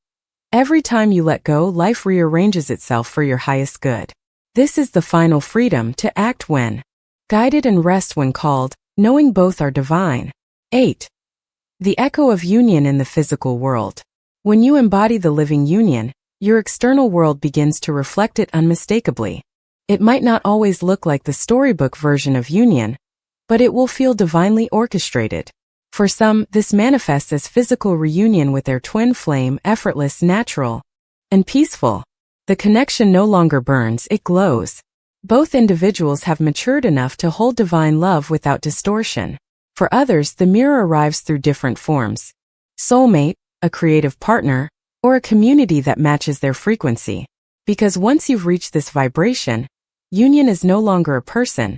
Every time you let go, life rearranges itself for your highest good. This is the final freedom to act when guided and rest when called, knowing both are divine. 8. The echo of union in the physical world. When you embody the living union, your external world begins to reflect it unmistakably. It might not always look like the storybook version of union, but it will feel divinely orchestrated. For some, this manifests as physical reunion with their twin flame, effortless, natural, and peaceful. The connection no longer burns, it glows. Both individuals have matured enough to hold divine love without distortion. For others, the mirror arrives through different forms. Soulmate, a creative partner, or a community that matches their frequency. Because once you've reached this vibration, union is no longer a person.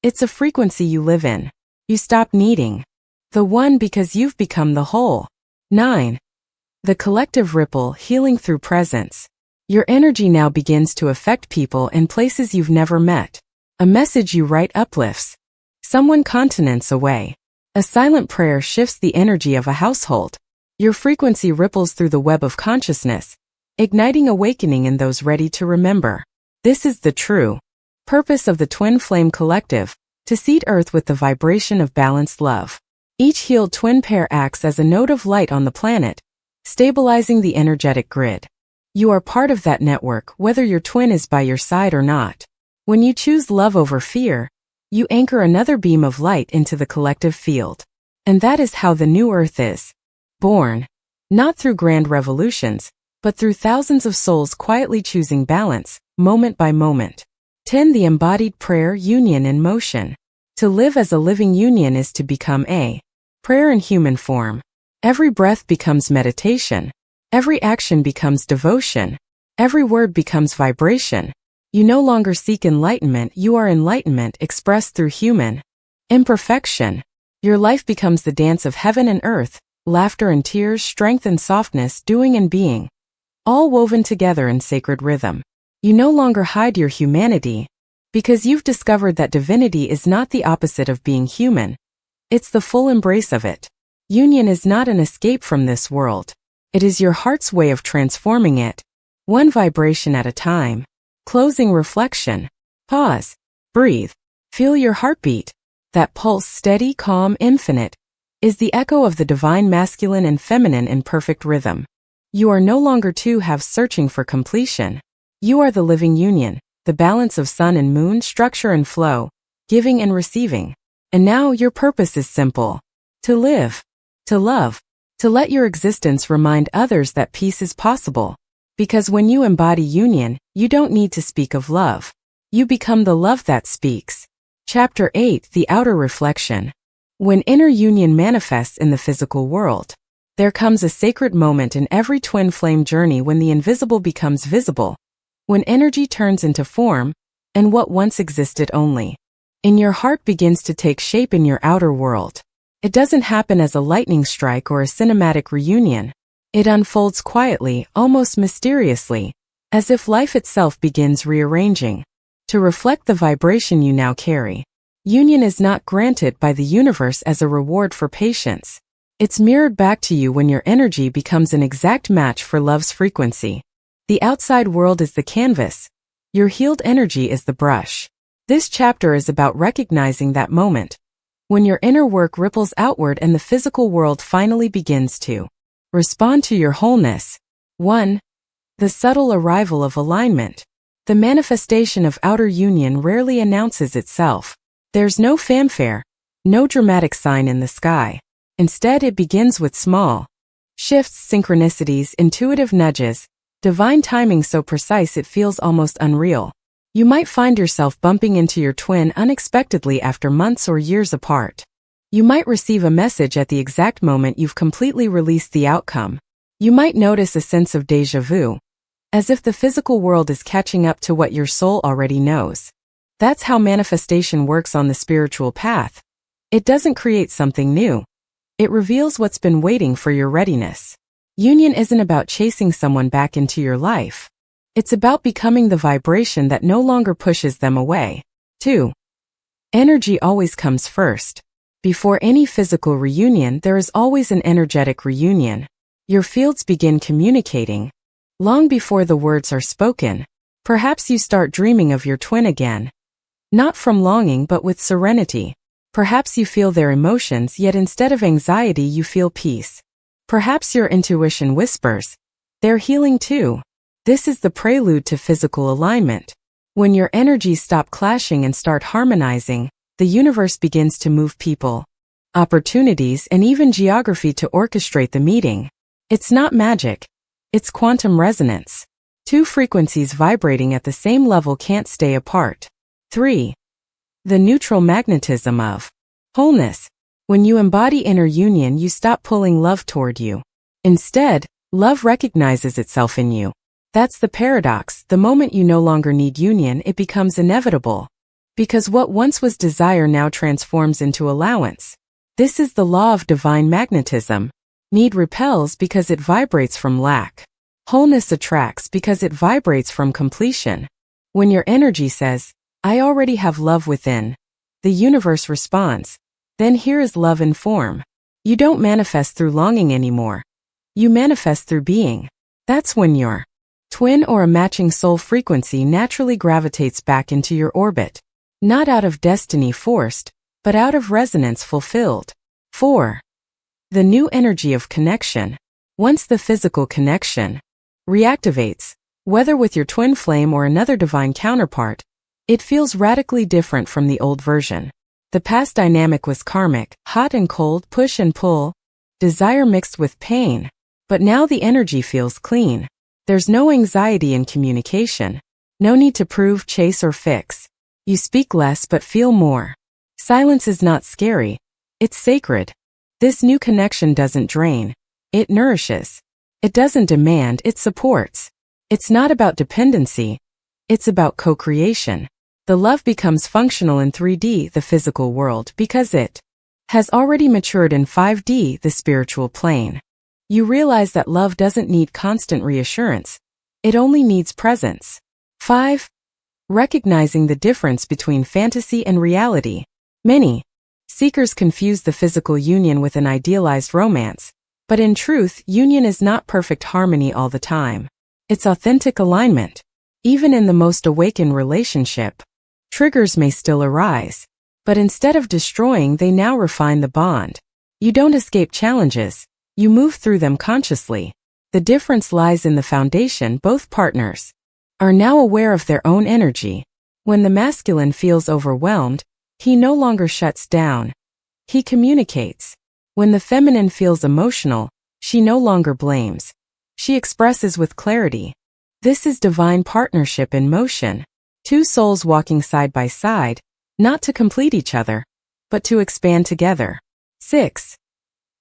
It's a frequency you live in. You stop needing the one because you've become the whole. 9. The collective ripple, healing through presence. Your energy now begins to affect people and places you've never met. A message you write uplifts someone continents away. A silent prayer shifts the energy of a household. Your frequency ripples through the web of consciousness, igniting awakening in those ready to remember. This is the true purpose of the Twin Flame Collective, to seed Earth with the vibration of balanced love. Each healed twin pair acts as a node of light on the planet, stabilizing the energetic grid. You are part of that network, whether your twin is by your side or not. When you choose love over fear, you anchor another beam of light into the collective field. And that is how the new Earth is born, not through grand revolutions, but through thousands of souls quietly choosing balance, moment by moment. 10. The embodied prayer, union in motion. To live as a living union is to become a prayer in human form. Every breath becomes meditation. Every action becomes devotion. Every word becomes vibration. You no longer seek enlightenment, you are enlightenment expressed through human imperfection. Your life becomes the dance of heaven and earth, laughter and tears, strength and softness, doing and being, all woven together in sacred rhythm. You no longer hide your humanity, because you've discovered that divinity is not the opposite of being human. It's the full embrace of it. Union is not an escape from this world. It is your heart's way of transforming it, one vibration at a time. Closing reflection. Pause. Breathe. Feel your heartbeat. That pulse, steady, calm, infinite, is the echo of the divine masculine and feminine in perfect rhythm. You are no longer two halves searching for completion. You are the living union, the balance of sun and moon, structure and flow, giving and receiving. And now your purpose is simple. To live. To love. To let your existence remind others that peace is possible. Because when you embody union, you don't need to speak of love. You become the love that speaks. Chapter 8. The outer reflection. When inner union manifests in the physical world, there comes a sacred moment in every twin flame journey when the invisible becomes visible, when energy turns into form, and what once existed only in your heart begins to take shape in your outer world. It doesn't happen as a lightning strike or a cinematic reunion. It unfolds quietly, almost mysteriously, as if life itself begins rearranging to reflect the vibration you now carry. Union is not granted by the universe as a reward for patience. It's mirrored back to you when your energy becomes an exact match for love's frequency. The outside world is the canvas. Your healed energy is the brush. This chapter is about recognizing that moment, when your inner work ripples outward and the physical world finally begins to respond to your wholeness. 1. The subtle arrival of alignment. The manifestation of outer union rarely announces itself. There's no fanfare, no dramatic sign in the sky. Instead, it begins with small shifts, synchronicities, intuitive nudges, Divine timing so precise it feels almost unreal. You might find yourself bumping into your twin unexpectedly after months or years apart. You might receive a message at the exact moment you've completely released the outcome. You might notice a sense of déjà vu, as if the physical world is catching up to what your soul already knows. That's how manifestation works on the spiritual path. It doesn't create something new. It reveals what's been waiting for your readiness. Union isn't about chasing someone back into your life. It's about becoming the vibration that no longer pushes them away. 2. Energy always comes first. Before any physical reunion, there is always an energetic reunion. Your fields begin communicating. Long before the words are spoken, perhaps you start dreaming of your twin again. Not from longing but with serenity. Perhaps you feel their emotions, yet instead of anxiety you feel peace. Perhaps your intuition whispers, they're healing too. This is the prelude to physical alignment. When your energies stop clashing and start harmonizing, the universe begins to move people, opportunities, and even geography to orchestrate the meeting. It's not magic. It's quantum resonance. Two frequencies vibrating at the same level can't stay apart. 3. The neutral magnetism of wholeness. When you embody inner union, you stop pulling love toward you. Instead, love recognizes itself in you. That's the paradox. The moment you no longer need union, it becomes inevitable. Because what once was desire now transforms into allowance. This is the law of divine magnetism. Need repels because it vibrates from lack. Wholeness attracts because it vibrates from completion. When your energy says, I already have love within, the universe responds, then here is love in form. You don't manifest through longing anymore. You manifest through being. That's when your twin or a matching soul frequency naturally gravitates back into your orbit. Not out of destiny forced, but out of resonance fulfilled. 4. The new energy of connection. Once the physical connection reactivates, whether with your twin flame or another divine counterpart, it feels radically different from the old version. The past dynamic was karmic, hot and cold, push and pull, desire mixed with pain. But now the energy feels clean. There's no anxiety in communication. No need to prove, chase, or fix. You speak less but feel more. Silence is not scary. It's sacred. This new connection doesn't drain. It nourishes. It doesn't demand, it supports. It's not about dependency. It's about co-creation. The love becomes functional in 3D, the physical world, because it has already matured in 5D, the spiritual plane. You realize that love doesn't need constant reassurance. It only needs presence. 5. Recognizing the difference between fantasy and reality. Many seekers confuse the physical union with an idealized romance, but in truth, union is not perfect harmony all the time. It's authentic alignment. Even in the most awakened relationship, triggers may still arise, but instead of destroying, they now refine the bond. You don't escape challenges, you move through them consciously. The difference lies in the foundation. Both partners are now aware of their own energy. When the masculine feels overwhelmed, he no longer shuts down. He communicates. When the feminine feels emotional, she no longer blames. She expresses with clarity. This is divine partnership in motion. Two souls walking side by side, not to complete each other, but to expand together. 6.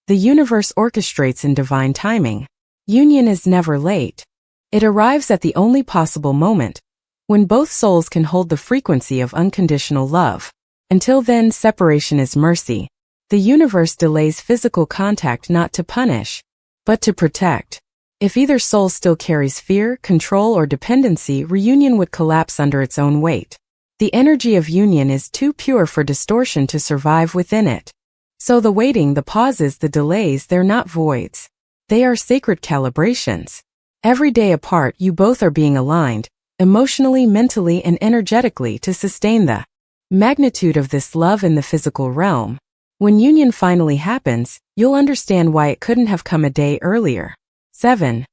The universe orchestrates in divine timing. Union is never late. It arrives at the only possible moment, when both souls can hold the frequency of unconditional love. Until then, separation is mercy. The universe delays physical contact not to punish, but to protect. If either soul still carries fear, control, or dependency, reunion would collapse under its own weight. The energy of union is too pure for distortion to survive within it. So the waiting, the pauses, the delays, they're not voids. They are sacred calibrations. Every day apart, you both are being aligned, emotionally, mentally, and energetically, to sustain the magnitude of this love in the physical realm. When union finally happens, you'll understand why it couldn't have come a day earlier. 7.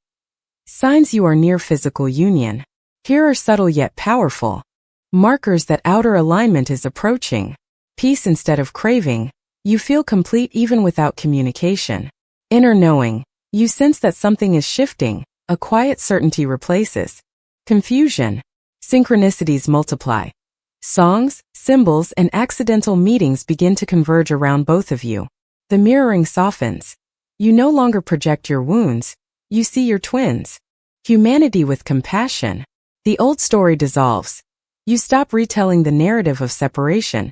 Signs you are near physical union. Here are subtle yet powerful markers that outer alignment is approaching. Peace instead of craving. You feel complete even without communication. Inner knowing. You sense that something is shifting. a quiet certainty replaces confusion. Synchronicities multiply. Songs, symbols, and accidental meetings begin to converge around both of you. The mirroring softens. You no longer project your wounds, you see your twins. Humanity with compassion. The old story dissolves. You stop retelling the narrative of separation.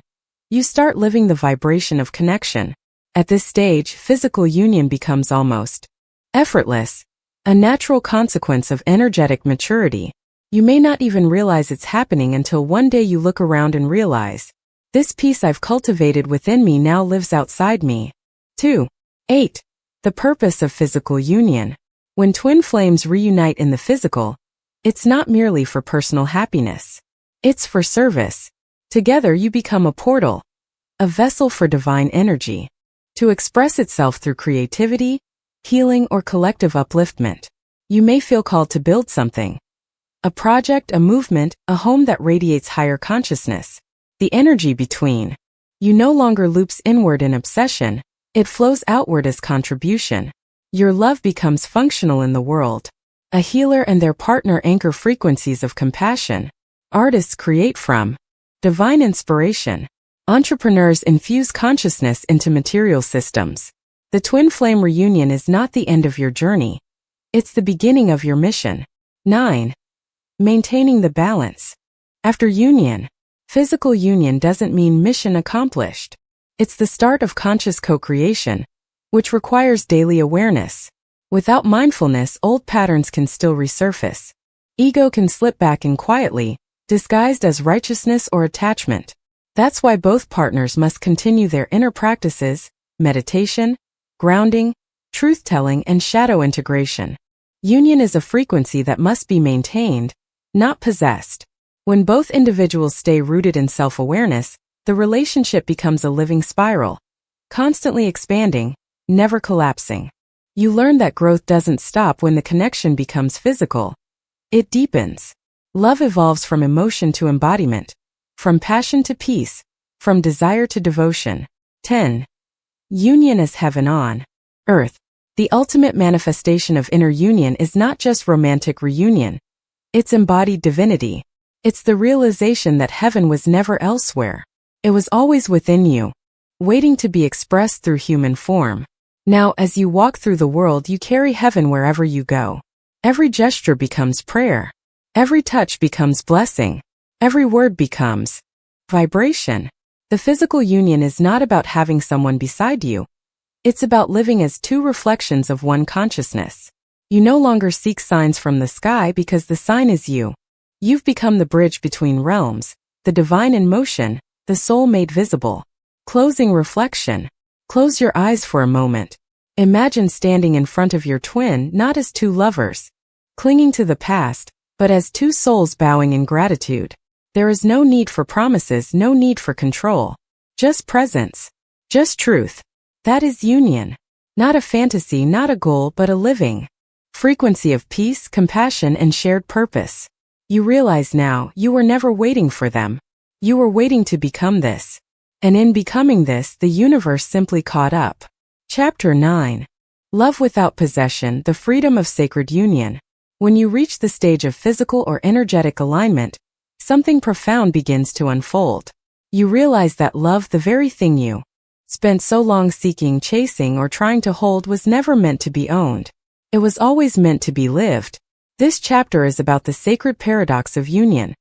You start living the vibration of connection. At this stage, physical union becomes almost effortless, a natural consequence of energetic maturity. You may not even realize it's happening until one day you look around and realize, this peace I've cultivated within me now lives outside me. 2. 8. The purpose of physical union. When twin flames reunite in the physical, it's not merely for personal happiness. It's for service. Together you become a portal, a vessel for divine energy, to express itself through creativity, healing, or collective upliftment. You may feel called to build something. A project, a movement, a home that radiates higher consciousness. The energy between you no longer loops inward in obsession, it flows outward as contribution. Your love becomes functional in the world. A healer and their partner anchor frequencies of compassion. Artists create from divine inspiration. Entrepreneurs infuse consciousness into material systems. The twin flame reunion is not the end of your journey. It's the beginning of your mission. 9. Maintaining the balance. After union, physical union doesn't mean mission accomplished. It's the start of conscious co-creation, which requires daily awareness. Without mindfulness, old patterns can still resurface. Ego can slip back in quietly, disguised as righteousness or attachment. That's why both partners must continue their inner practices, meditation, grounding, truth-telling, and shadow integration. Union is a frequency that must be maintained, not possessed. When both individuals stay rooted in self-awareness, the relationship becomes a living spiral, constantly expanding, never collapsing. You learn that growth doesn't stop when the connection becomes physical. It deepens. Love evolves from emotion to embodiment, from passion to peace, from desire to devotion. 10. Union as heaven on earth. The ultimate manifestation of inner union is not just romantic reunion. It's embodied divinity. It's the realization that heaven was never elsewhere. It was always within you, waiting to be expressed through human form. Now, as you walk through the world, you carry heaven wherever you go. Every gesture becomes prayer. Every touch becomes blessing. Every word becomes vibration. The physical union is not about having someone beside you. It's about living as two reflections of one consciousness. You no longer seek signs from the sky because the sign is you. You've become the bridge between realms, the divine in motion, the soul made visible. Closing reflection. Close your eyes for a moment. Imagine standing in front of your twin not as two lovers, clinging to the past, but as two souls bowing in gratitude. There is no need for promises, no need for control. Just presence. Just truth. That is union. Not a fantasy, not a goal, but a living frequency of peace, compassion, and shared purpose. You realize now, you were never waiting for them. You were waiting to become this. And in becoming this, the universe simply caught up. Chapter 9. Love without possession, the freedom of sacred union. When you reach the stage of physical or energetic alignment, something profound begins to unfold. You realize that love, the very thing you spent so long seeking, chasing, or trying to hold, was never meant to be owned. It was always meant to be lived. This chapter is about the sacred paradox of union.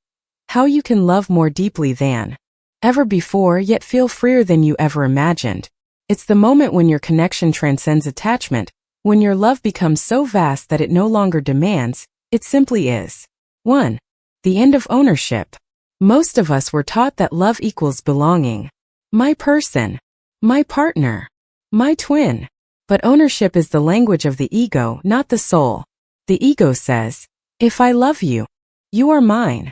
How you can love more deeply than ever before, yet feel freer than you ever imagined. It's the moment when your connection transcends attachment, when your love becomes so vast that it no longer demands, it simply is. 1. The end of ownership. Most of us were taught that love equals belonging. My person. My partner. My twin. But ownership is the language of the ego, not the soul. The ego says, if I love you, you are mine.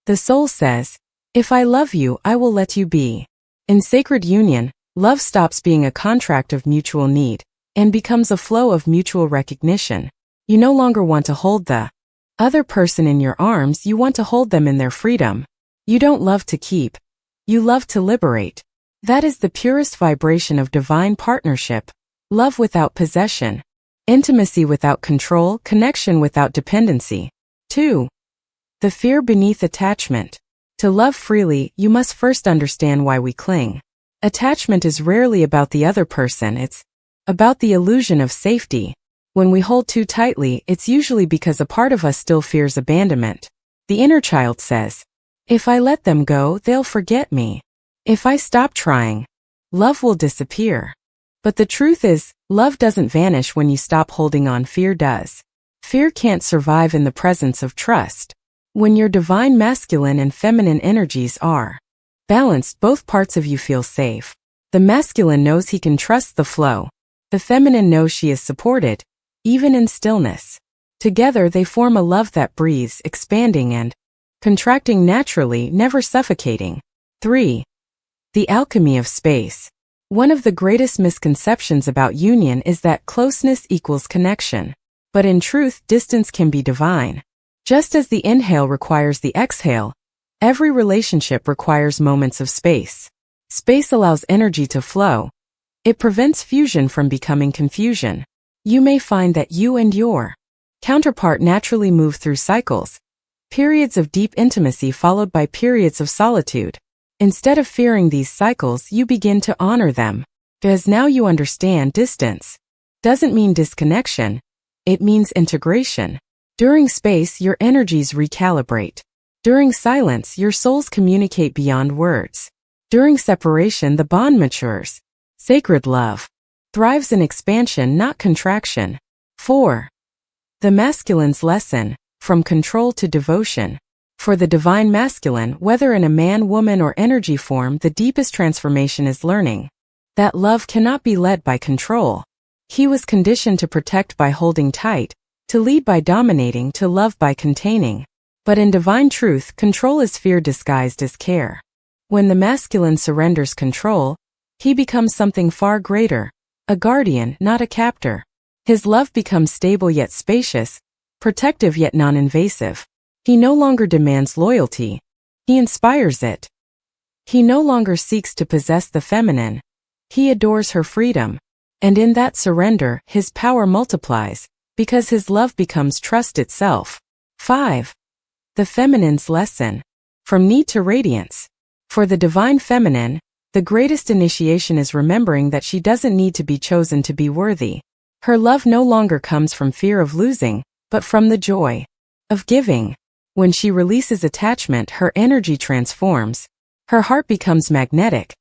The soul says, if I love you, I will let you be. In sacred union, love stops being a contract of mutual need and becomes a flow of mutual recognition. You no longer want to hold the other person in your arms, you want to hold them in their freedom. You don't love to keep. You love to liberate. That is the purest vibration of divine partnership, love without possession. Intimacy without control, connection without dependency. 2. The fear beneath attachment. To love freely, you must first understand why we cling. Attachment is rarely about the other person, it's about the illusion of safety. When we hold too tightly, it's usually because a part of us still fears abandonment. The inner child says, if I let them go, they'll forget me. If I stop trying, love will disappear. But the truth is, love doesn't vanish when you stop holding on, fear does. Fear can't survive in the presence of trust. When your divine masculine and feminine energies are balanced, both parts of you feel safe. The masculine knows he can trust the flow. The feminine knows she is supported, even in stillness. Together they form a love that breathes, expanding and contracting naturally, never suffocating. 3. The alchemy of space. One of the greatest misconceptions about union is that closeness equals connection. But in truth, distance can be divine. Just as the inhale requires the exhale, every relationship requires moments of space. Space allows energy to flow. It prevents fusion from becoming confusion. You may find that you and your counterpart naturally move through cycles, periods of deep intimacy followed by periods of solitude. Instead of fearing these cycles, you begin to honor them. Because now you understand distance doesn't mean disconnection, it means integration. During space, your energies recalibrate. During silence, your souls communicate beyond words. During separation, the bond matures. Sacred love thrives in expansion, not contraction. 4. The masculine's lesson, from control to devotion. For the divine masculine, whether in a man, woman, or energy form, the deepest transformation is learning that love cannot be led by control. He was conditioned to protect by holding tight, to lead by dominating, to love by containing. But in divine truth, control is fear disguised as care. When the masculine surrenders control, he becomes something far greater, a guardian, not a captor. His love becomes stable yet spacious, protective yet non-invasive. He no longer demands loyalty, he inspires it. He no longer seeks to possess the feminine, he adores her freedom. And in that surrender, his power multiplies, because his love becomes trust itself. 5. The feminine's lesson, from need to radiance. For the divine feminine, the greatest initiation is remembering that she doesn't need to be chosen to be worthy. Her love no longer comes from fear of losing, but from the joy of giving. When she releases attachment, her energy transforms. Her heart becomes magnetic,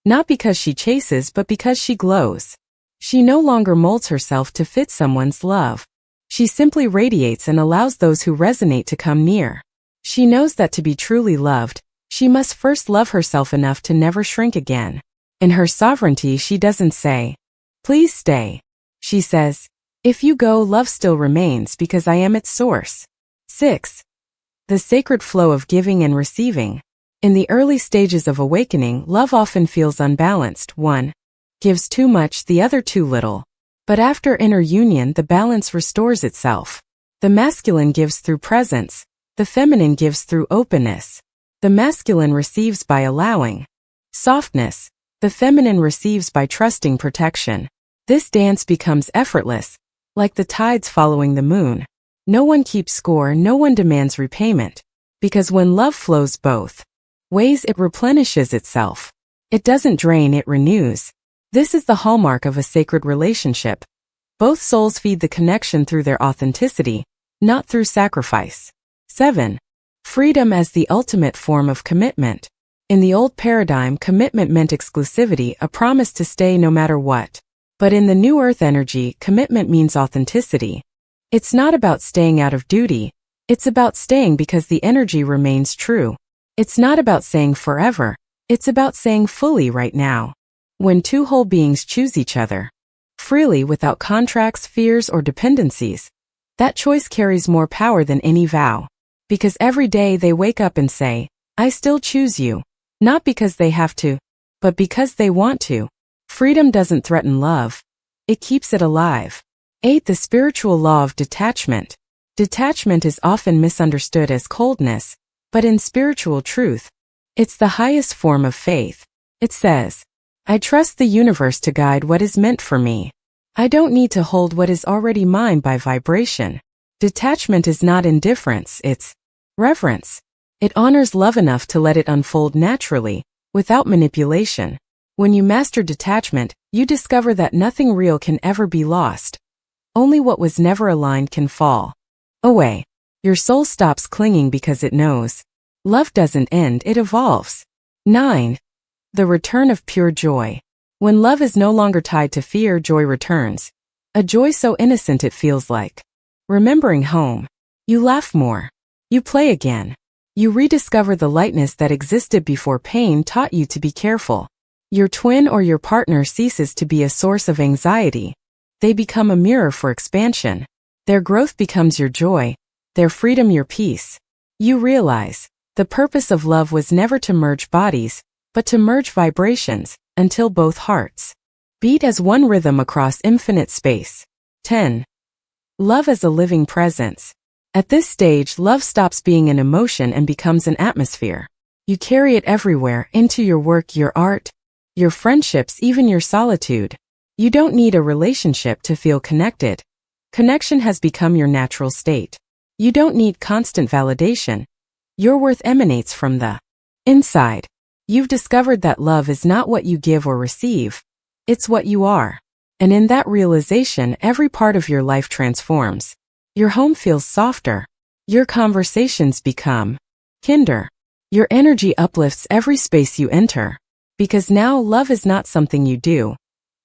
not because she chases but because she glows. She no longer molds herself to fit someone's love. She simply radiates and allows those who resonate to come near. She knows that to be truly loved, she must first love herself enough to never shrink again. In her sovereignty, she doesn't say, "Please stay." She says, "If you go, love still remains because I am its source." 6. The sacred flow of giving and receiving. In the early stages of awakening, love often feels unbalanced. One gives too much, the other too little. But after inner union, the balance restores itself. The masculine gives through presence, the feminine gives through openness. The masculine receives by allowing softness, the feminine receives by trusting protection. This dance becomes effortless, like the tides following the moon. No one keeps score, no one demands repayment. Because when love flows both ways, it replenishes itself. It doesn't drain, it renews. This is the hallmark of a sacred relationship. Both souls feed the connection through their authenticity, not through sacrifice. 7. Freedom as the ultimate form of commitment. In the old paradigm, commitment meant exclusivity, a promise to stay no matter what. But in the new earth energy, commitment means authenticity. It's not about staying out of duty, it's about staying because the energy remains true. It's not about saying forever, it's about saying fully right now. When two whole beings choose each other freely without contracts, fears, or dependencies, that choice carries more power than any vow. Because every day they wake up and say, "I still choose you," not because they have to, but because they want to. Freedom doesn't threaten love, it keeps it alive. 8. The spiritual law of detachment. Detachment is often misunderstood as coldness, but in spiritual truth, it's the highest form of faith. It says, "I trust the universe to guide what is meant for me. I don't need to hold what is already mine by vibration. Detachment is not indifference, it's reverence. It honors love enough to let it unfold naturally, without manipulation. When you master detachment, you discover that nothing real can ever be lost. Only what was never aligned can fall away. Your soul stops clinging because it knows. Love doesn't end, it evolves. 9. The return of pure joy. When love is no longer tied to fear, joy returns. A joy so innocent it feels like remembering home. You laugh more. You play again. You rediscover the lightness that existed before pain taught you to be careful. Your twin or your partner ceases to be a source of anxiety. They become a mirror for expansion. Their growth becomes your joy, their freedom your peace. You realize, the purpose of love was never to merge bodies, but to merge vibrations, until both hearts beat as one rhythm across infinite space. 10. Love as a living presence. At this stage, love stops being an emotion and becomes an atmosphere. You carry it everywhere, into your work, your art, your friendships, even your solitude. You don't need a relationship to feel connected. Connection has become your natural state. You don't need constant validation. Your worth emanates from the inside. You've discovered that love is not what you give or receive. It's what you are. And in that realization, every part of your life transforms. Your home feels softer. Your conversations become kinder. Your energy uplifts every space you enter. Because now love is not something you do.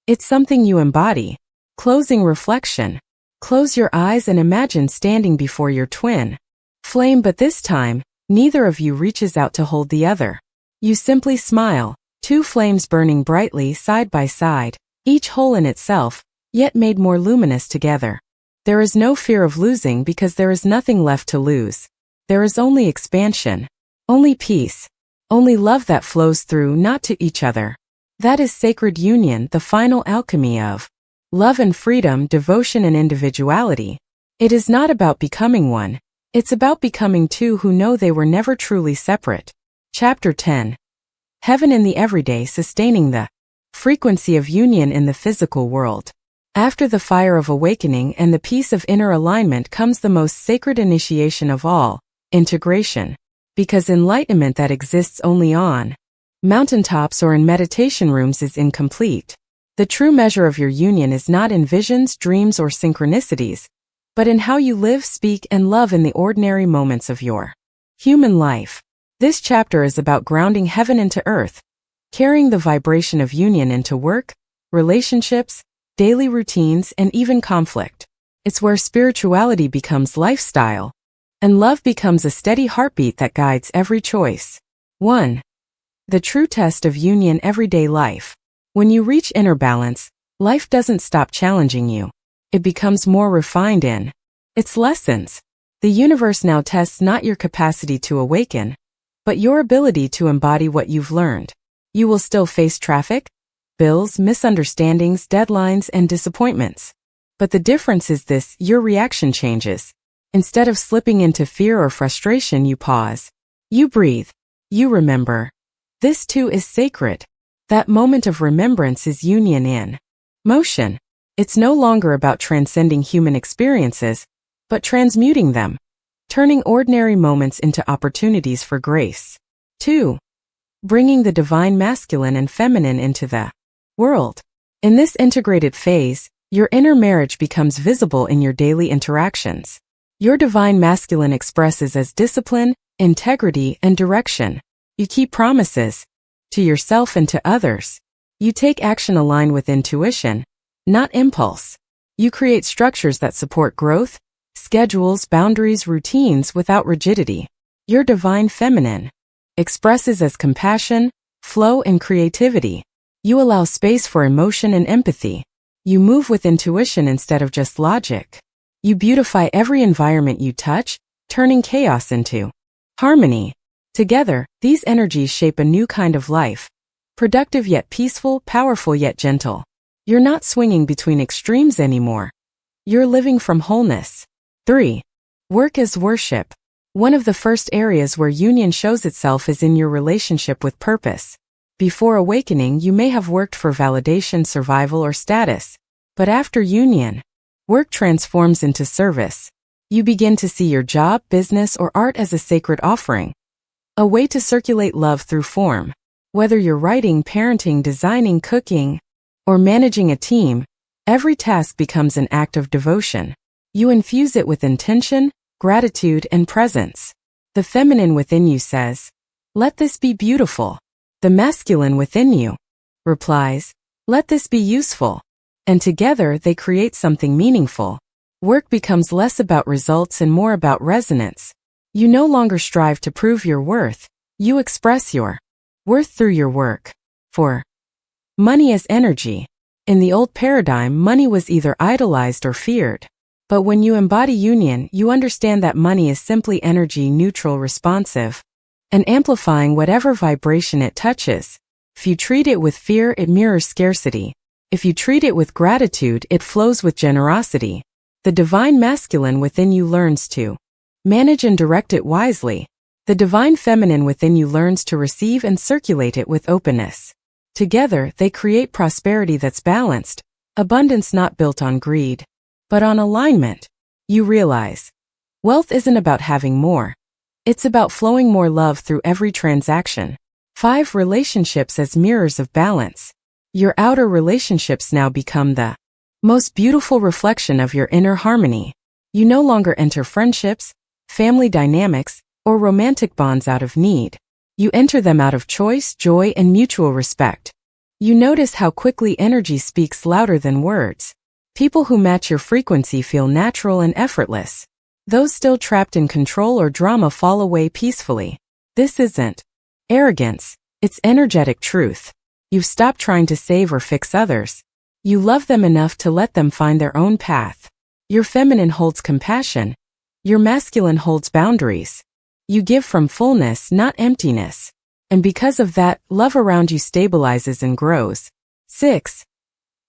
It's something you embody. Closing reflection. Close your eyes and imagine standing before your twin flame, but this time, neither of you reaches out to hold the other. You simply smile, two flames burning brightly side by side, each whole in itself, yet made more luminous together. There is no fear of losing because there is nothing left to lose. There is only expansion, only peace, only love that flows through, not to each other. That is sacred union, the final alchemy of love and freedom, devotion and individuality. It is not about becoming one. It's about becoming two who know they were never truly separate. Chapter 10. Heaven in the everyday, sustaining the frequency of union in the physical world. After the fire of awakening and the peace of inner alignment comes the most sacred initiation of all, integration. Because enlightenment that exists only on mountaintops or in meditation rooms is incomplete. The true measure of your union is not in visions, dreams, or synchronicities, but in how you live, speak, and love in the ordinary moments of your human life. This chapter is about grounding heaven into earth, carrying the vibration of union into work, relationships, daily routines, and even conflict. It's where spirituality becomes lifestyle, and love becomes a steady heartbeat that guides every choice. 1. The true test of union, everyday life. When you reach inner balance, life doesn't stop challenging you. It becomes more refined in its lessons. The universe now tests not your capacity to awaken, but your ability to embody what you've learned. You will still face traffic, bills, misunderstandings, deadlines, and disappointments. But the difference is this: your reaction changes. Instead of slipping into fear or frustration, you pause. You breathe. You remember. This too is sacred. That moment of remembrance is union in motion. It's no longer about transcending human experiences, but transmuting them, turning ordinary moments into opportunities for grace. 2. Bringing the divine masculine and feminine into the world. In this integrated phase, your inner marriage becomes visible in your daily interactions. Your divine masculine expresses as discipline, integrity, and direction. You keep promises to yourself and to others. You take action aligned with intuition, not impulse. You create structures that support growth, schedules, boundaries, routines without rigidity. Your divine feminine expresses as compassion, flow, and creativity. You allow space for emotion and empathy. You move with intuition instead of just logic. You beautify every environment you touch, turning chaos into harmony. Together, these energies shape a new kind of life, productive yet peaceful, powerful yet gentle. You're not swinging between extremes anymore. You're living from wholeness. 3. Work as worship. One of the first areas where union shows itself is in your relationship with purpose. Before awakening, you may have worked for validation, survival, or status. But after union, work transforms into service. You begin to see your job, business, or art as a sacred offering, a way to circulate love through form. Whether you're writing, parenting, designing, cooking, or managing a team, every task becomes an act of devotion. You infuse it with intention, gratitude, and presence. The feminine within you says, "Let this be beautiful." The masculine within you replies, "Let this be useful." And together they create something meaningful. Work becomes less about results and more about resonance. You no longer strive to prove your worth, you express your worth through your work. 4. Money as energy. In the old paradigm, money was either idolized or feared. But when you embody union, you understand that money is simply energy, neutral, responsive, and amplifying whatever vibration it touches. If you treat it with fear, it mirrors scarcity. If you treat it with gratitude, it flows with generosity. The divine masculine within you learns to manage and direct it wisely. The divine feminine within you learns to receive and circulate it with openness. Together, they create prosperity that's balanced, abundance not built on greed, but on alignment. You realize, wealth isn't about having more. It's about flowing more love through every transaction. 5. Relationships as mirrors of balance. Your outer relationships now become the most beautiful reflection of your inner harmony. You no longer enter friendships, family dynamics, or romantic bonds out of need. You enter them out of choice, joy, and mutual respect. You notice how quickly energy speaks louder than words. People who match your frequency feel natural and effortless. Those still trapped in control or drama fall away peacefully. This isn't arrogance, it's energetic truth. You've stopped trying to save or fix others. You love them enough to let them find their own path. Your feminine holds compassion. Your masculine holds boundaries. You give from fullness, not emptiness. And because of that, love around you stabilizes and grows. 6.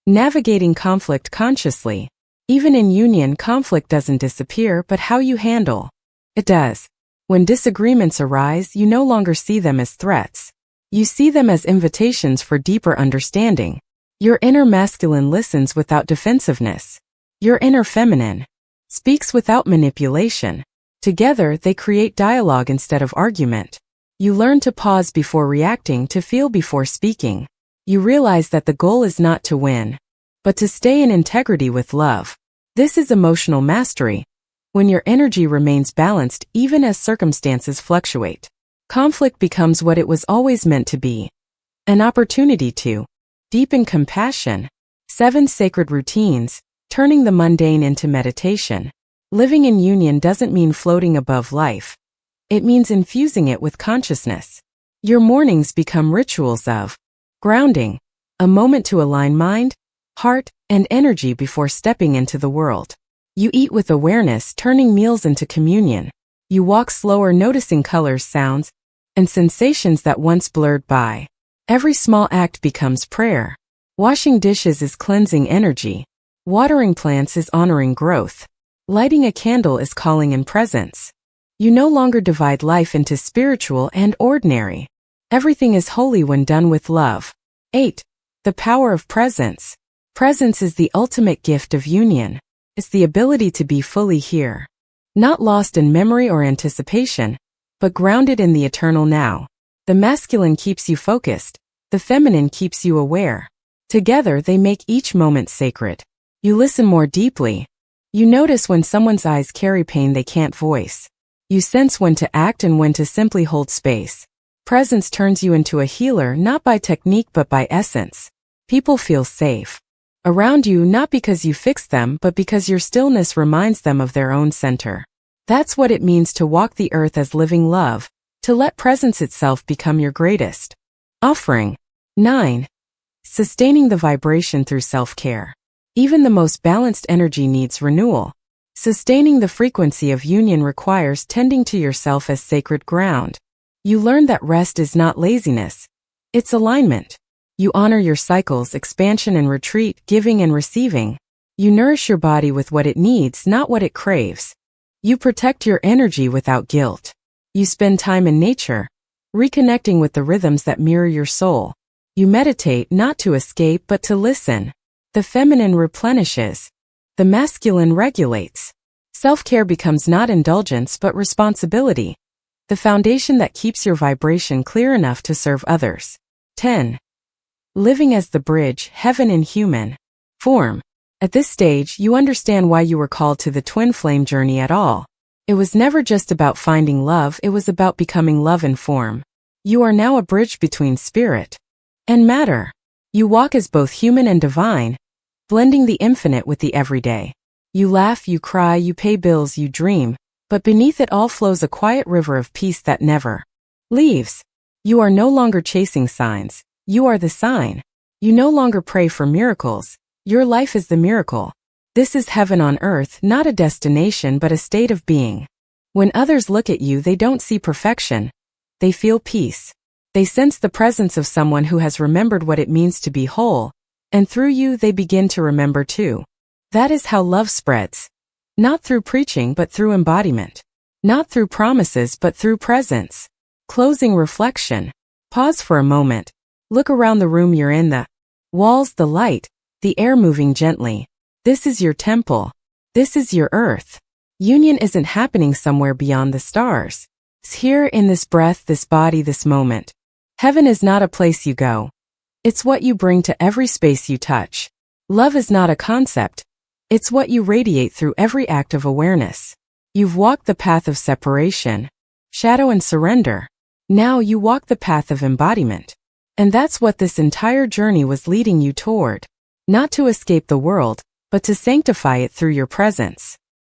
Navigating conflict consciously. Even in union, conflict doesn't disappear, but how you handle it does. When disagreements arise, you no longer see them as threats. You see them as invitations for deeper understanding. Your inner masculine listens without defensiveness. Your inner feminine speaks without manipulation. Together, they create dialogue instead of argument. You learn to pause before reacting, to feel before speaking. You realize that the goal is not to win, but to stay in integrity with love. This is emotional mastery, when your energy remains balanced even as circumstances fluctuate. Conflict becomes what it was always meant to be, an opportunity to deepen compassion. 7. Sacred routines, turning the mundane into meditation. Living in union doesn't mean floating above life. It means infusing it with consciousness. Your mornings become rituals of grounding, a moment to align mind, heart, and energy before stepping into the world. You eat with awareness, turning meals into communion. You walk slower, noticing colors, sounds, and sensations that once blurred by. Every small act becomes prayer. Washing dishes is cleansing energy. Watering plants is honoring growth. Lighting a candle is calling in presence. You no longer divide life into spiritual and ordinary. Everything is holy when done with love. 8. The power of presence. Presence is the ultimate gift of union. It's the ability to be fully here. Not lost in memory or anticipation, but grounded in the eternal now. The masculine keeps you focused. The feminine keeps you aware. Together they make each moment sacred. You listen more deeply. You notice when someone's eyes carry pain they can't voice. You sense when to act and when to simply hold space. Presence turns you into a healer, not by technique but by essence. People feel safe around you, not because you fix them, but because your stillness reminds them of their own center. That's what it means to walk the earth as living love, to let presence itself become your greatest offering. 9. Sustaining the vibration through self-care. Even the most balanced energy needs renewal. Sustaining the frequency of union requires tending to yourself as sacred ground. You learn that rest is not laziness. It's alignment. You honor your cycles, expansion and retreat, giving and receiving. You nourish your body with what it needs, not what it craves. You protect your energy without guilt. You spend time in nature, reconnecting with the rhythms that mirror your soul. You meditate not to escape but to listen. The feminine replenishes. The masculine regulates. Self-care becomes not indulgence but responsibility. The foundation that keeps your vibration clear enough to serve others. 10. Living as the bridge, heaven in human form. At this stage, you understand why you were called to the twin flame journey at all. It was never just about finding love, it was about becoming love in form. You are now a bridge between spirit and matter. You walk as both human and divine, blending the infinite with the everyday. You laugh, you cry, you pay bills, you dream, but beneath it all flows a quiet river of peace that never leaves. You are no longer chasing signs, you are the sign. You no longer pray for miracles, your life is the miracle. This is heaven on earth, not a destination but a state of being. When others look at you, they don't see perfection. They feel peace. They sense the presence of someone who has remembered what it means to be whole, and through you they begin to remember too. That is how love spreads. Not through preaching but through embodiment. Not through promises but through presence. Closing reflection. Pause for a moment. Look around the room you're in, the walls, the light, the air moving gently. This is your temple. This is your earth. Union isn't happening somewhere beyond the stars. It's here in this breath, this body, this moment. Heaven is not a place you go. It's what you bring to every space you touch. Love is not a concept. It's what you radiate through every act of awareness. You've walked the path of separation, shadow and surrender. Now you walk the path of embodiment. And that's what this entire journey was leading you toward. Not to escape the world, but to sanctify it through your presence.